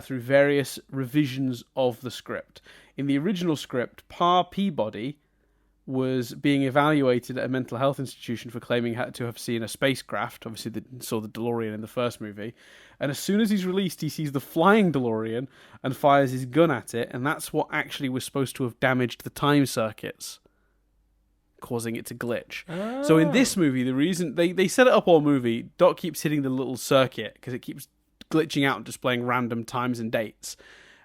through various revisions of the script. In the original script, Pa Peabody was being evaluated at a mental health institution for claiming to have seen a spacecraft. Obviously, they saw the DeLorean in the first movie. And as soon as he's released, he sees the flying DeLorean and fires his gun at it. And that's what actually was supposed to have damaged the time circuits, causing it to glitch. Oh. So in this movie, the reason they set it up all movie, Doc keeps hitting the little circuit because it keeps glitching out and displaying random times and dates.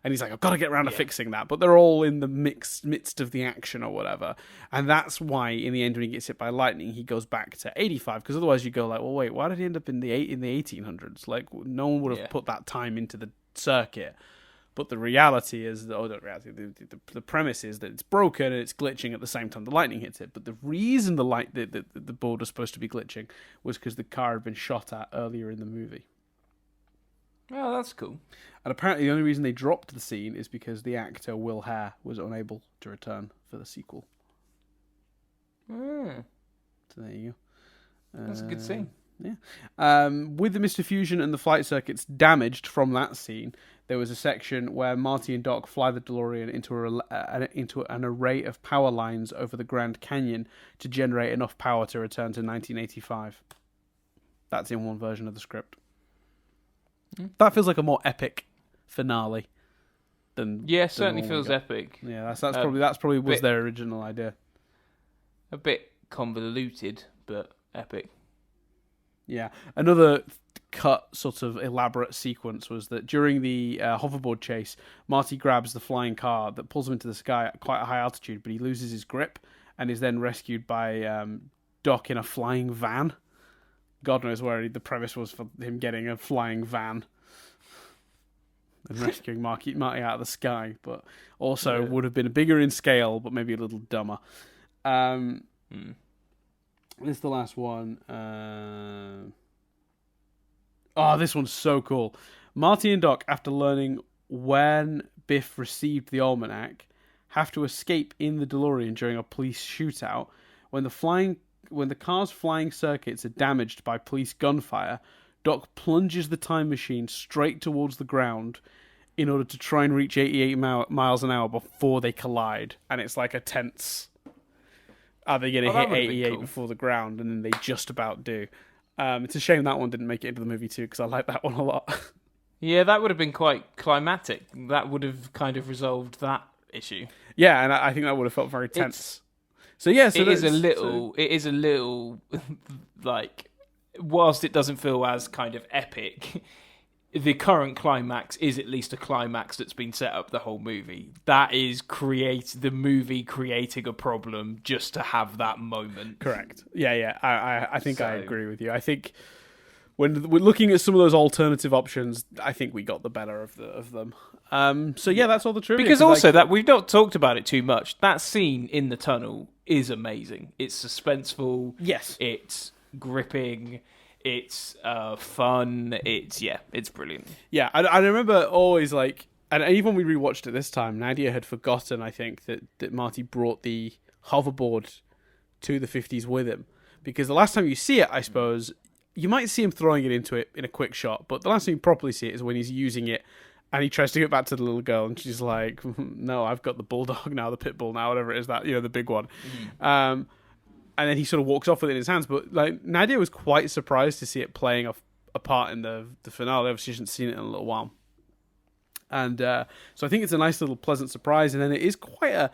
And he's like, I've got to get around to fixing that. But they're all in the midst of the action or whatever. And that's why, in the end, when he gets hit by lightning, he goes back to 85. Because otherwise you go well, wait, why did he end up in the 1800s? No one would have put that time into the circuit. But the reality is, the premise is that it's broken and it's glitching at the same time the lightning hits it. But the reason the board was supposed to be glitching was because the car had been shot at earlier in the movie. Oh, that's cool. And apparently the only reason they dropped the scene is because the actor Will Hare was unable to return for the sequel. So there you go. That's a good scene. Yeah. With the Mr. Fusion and the flight circuits damaged from that scene, there was a section where Marty and Doc fly the DeLorean into an array of power lines over the Grand Canyon to generate enough power to return to 1985. That's in one version of the script. That feels like a more epic finale than. Yeah, certainly feels epic. Yeah, that's probably was their original idea. A bit convoluted, but epic. Yeah, another cut sort of elaborate sequence was that during the hoverboard chase, Marty grabs the flying car that pulls him into the sky at quite a high altitude, but he loses his grip and is then rescued by Doc in a flying van. God knows where the premise was for him getting a flying van. than rescuing Marty out of the sky, but also would have been bigger in scale, but maybe a little dumber. This is the last one. This one's so cool. Marty and Doc, after learning when Biff received the almanac, have to escape in the DeLorean during a police shootout. When the car's flying circuits are damaged by police gunfire, Doc plunges the time machine straight towards the ground in order to try and reach 88 miles an hour before they collide. And it's like a tense... Are they going to hit 88 before the ground? And then they just about do. It's a shame that one didn't make it into the movie too, because I like that one a lot. Yeah, that would have been quite climactic. That would have kind of resolved that issue. Yeah, and I think that would have felt very tense. It is a little like, whilst it doesn't feel as kind of epic, the current climax is at least a climax that's been set up the whole movie. That is the movie creating a problem just to have that moment. Correct. Yeah. I think I agree with you. I think when we're looking at some of those alternative options, I think we got the better of them. That's all the trivia. Because also that we've not talked about it too much. That scene in the tunnel is amazing. It's suspenseful. Yes. It's gripping. It's fun. It's brilliant. Yeah, I remember always like, and even when we rewatched it this time, Nadia had forgotten, I think, that Marty brought the hoverboard to the 50s with him. Because the last time you see it, I suppose, you might see him throwing it into it in a quick shot, but the last time you properly see it is when he's using it and he tries to get back to the little girl and she's like, no, I've got the bulldog now, the pit bull now, whatever it is, that, the big one. And then he sort of walks off with it in his hands. But like Nadia was quite surprised to see it playing a part in the finale. Obviously, she hasn't seen it in a little while. And so I think it's a nice little pleasant surprise. And then it is it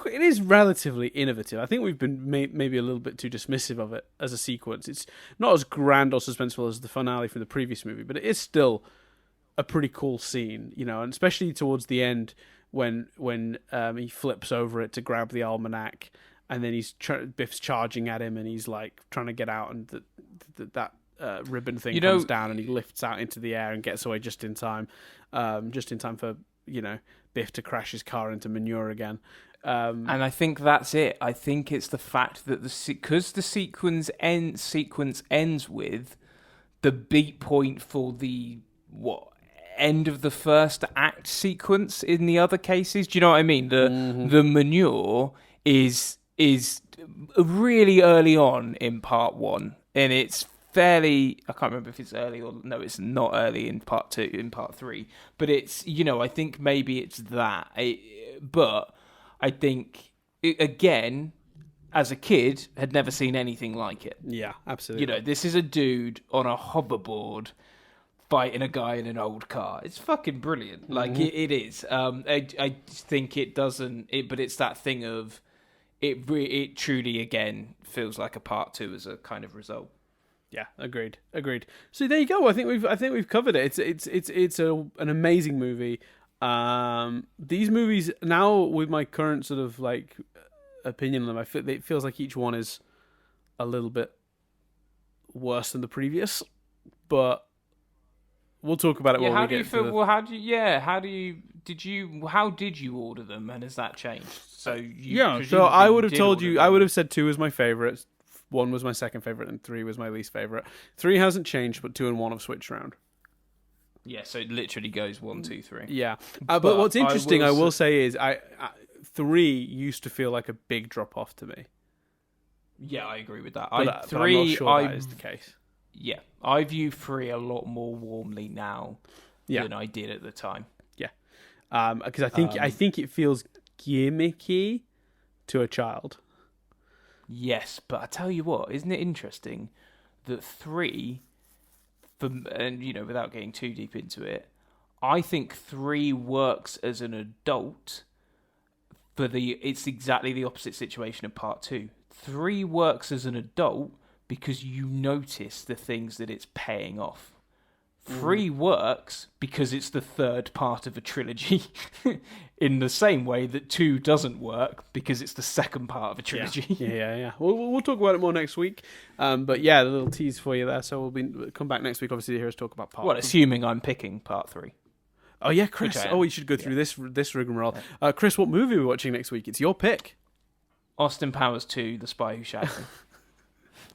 is relatively innovative. I think we've been maybe a little bit too dismissive of it as a sequence. It's not as grand or suspenseful as the finale from the previous movie, but it is still a pretty cool scene, and especially towards the end when he flips over it to grab the almanac. And then Biff's charging at him, and he's like trying to get out, and that ribbon thing comes down, and he lifts out into the air and gets away just in time for Biff to crash his car into manure again. And I think that's it. I think it's the fact that because the sequence ends with the beat point for the end of the first act sequence in the other cases. Do you know what I mean? The manure is really early on in part one, and it's fairly, I can't remember if it's early or no, it's not early in part two, in part three, but it's, I think maybe it's that, but I think, again, as a kid, had never seen anything like it. Yeah, absolutely. This is a dude on a hoverboard fighting a guy in an old car. It's fucking brilliant. Like, it is. I think it doesn't, but it's that thing of, it truly, again, feels like a part two as a kind of result. Yeah, agreed. So there you go. I think we've covered it. It's an amazing movie. These movies now, with my current sort of like opinion on them, it feels like each one is a little bit worse than the previous, but we'll talk about it when we get to the... Well, how did you order them, and has that changed? So I would have told you, I would have said 2 was my favourite, 1 was my second favourite, and 3 was my least favourite. 3 hasn't changed, but 2 and 1 have switched around. Yeah, so it literally goes 1, 2, 3. Yeah, but what's interesting, I will say, is 3 used to feel like a big drop off to me. Yeah, I agree with that. I'm not sure that is the case. Yeah, I view 3 a lot more warmly now than I did at the time. Yeah, because I think it feels gimmicky to a child. Yes, but I tell you what, isn't it interesting that 3, and without getting too deep into it, I think 3 works as an adult. It's exactly the opposite situation of part 2. 3 works as an adult because you notice the things that it's paying off. 3 works because it's the third part of a trilogy, in the same way that 2 doesn't work because it's the second part of a trilogy. Yeah. We'll talk about it more next week. But yeah, the little tease for you there. So we'll come back next week, obviously, to hear us talk about part 3. Assuming I'm picking part 3. Oh yeah, Chris. Which I am. Oh, we should go through this rigmarole. Chris, what movie are we watching next week? It's your pick. Austin Powers 2, The Spy Who Shagged Me.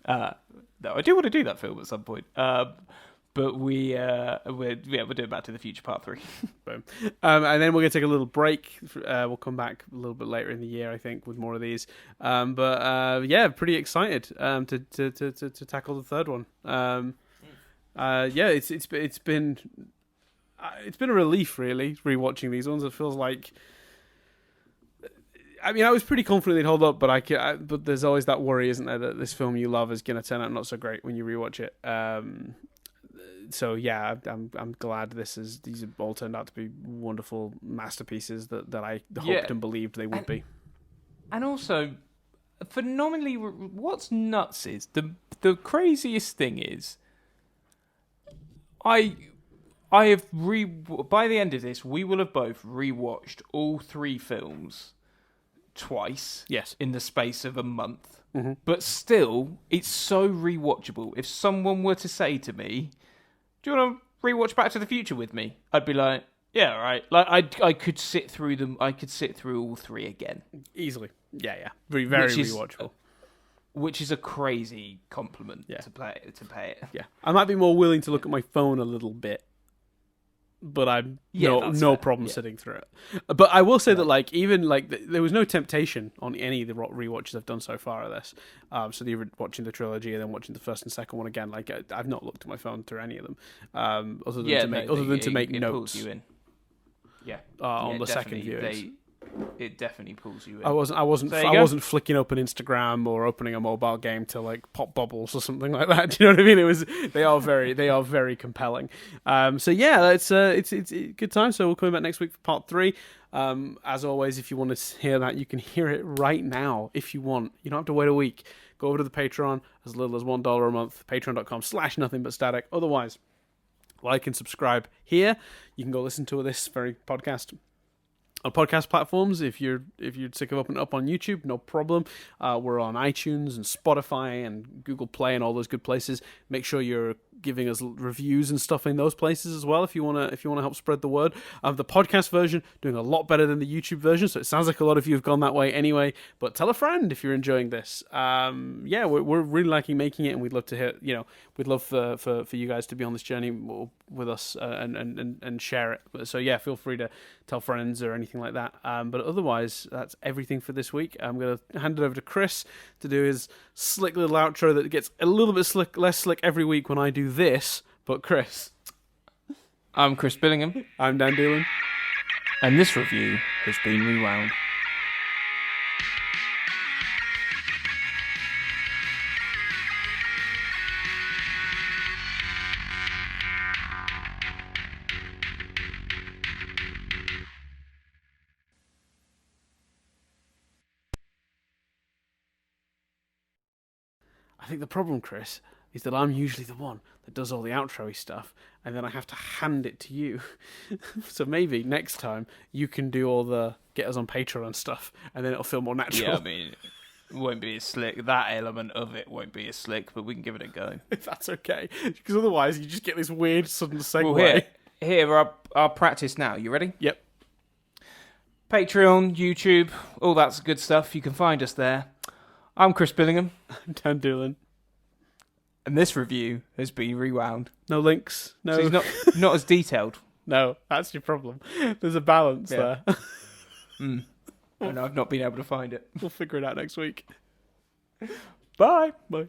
No, I do want to do that film at some point. But we're doing Back to the Future Part 3. Boom. And then we're going to take a little break. We'll come back a little bit later in the year, I think, with more of these. Pretty excited to tackle the third one. It's been a relief, really, rewatching these ones. It feels like, I mean, I was pretty confident they'd hold up, but there's always that worry, isn't there, that this film you love is going to turn out not so great when you rewatch it. So yeah, I'm glad these have all turned out to be wonderful masterpieces that I hoped and believed they would be. And also, phenomenally, what's nuts is the craziest thing is, by the end of this, we will have both rewatched all 3 films twice. Yes, in the space of a month. Mm-hmm. But still, it's so rewatchable. If someone were to say to me, "Do you want to rewatch Back to the Future with me?" I'd be like, "Yeah, all right." Like I could sit through them. I could sit through all 3 again easily. Yeah. Very rewatchable. Which is a crazy compliment to pay it. Yeah, I might be more willing to look at my phone a little bit, but I'm no problem sitting through it. But I will say that there was no temptation on any of the rewatches I've done so far of this. So watching the trilogy and then watching the first and second one again, like I've not looked at my phone through any of them, other than to make notes. It pulls you in. Yeah, on the second viewings. It definitely pulls you in. I wasn't flicking open Instagram or opening a mobile game to like pop bubbles or something like that. Do you know what I mean? They are very compelling. It's a good time. So we're coming back next week for part 3. As always, if you want to hear that, you can hear it right now if you want. You don't have to wait a week. Go over to the Patreon, as little as $1 a month, patreon.com/nothingbutstatic. Otherwise, like and subscribe here. You can go listen to this very podcast on podcast platforms. If you're sick of opening it up on YouTube, no problem. We're on iTunes and Spotify and Google Play and all those good places. Make sure you're giving us reviews and stuff in those places as well if you want to help spread the word. The podcast version doing a lot better than the YouTube version, so it sounds like a lot of you have gone that way anyway. But tell a friend if you're enjoying this. We're really liking making it, and we'd love to hear. We'd love for you guys to be on this journey with us and share it. So yeah, feel free to tell friends or anything like that. But otherwise, that's everything for this week. I'm going to hand it over to Chris to do his slick little outro that gets a little bit less slick every week when I do this. But Chris. I'm Chris Billingham. I'm Dan Doolan. And this review has been rewound. I think the problem, Chris, is that I'm usually the one that does all the outro-y stuff, and then I have to hand it to you. So maybe next time you can do all the get us on Patreon and stuff, and then it'll feel more natural. Yeah, I mean, it won't be as slick. That element of it won't be as slick, but we can give it a go. If that's okay. Because otherwise you just get this weird sudden segue. Well, here our practice now. You ready? Yep. Patreon, YouTube, all that's good stuff. You can find us there. I'm Chris Billingham. I'm Dan Doolan. And this review has been rewound. No links. No. So he's not as detailed. No, that's your problem. There's a balance there. And I've not been able to find it. We'll figure it out next week. Bye. Bye.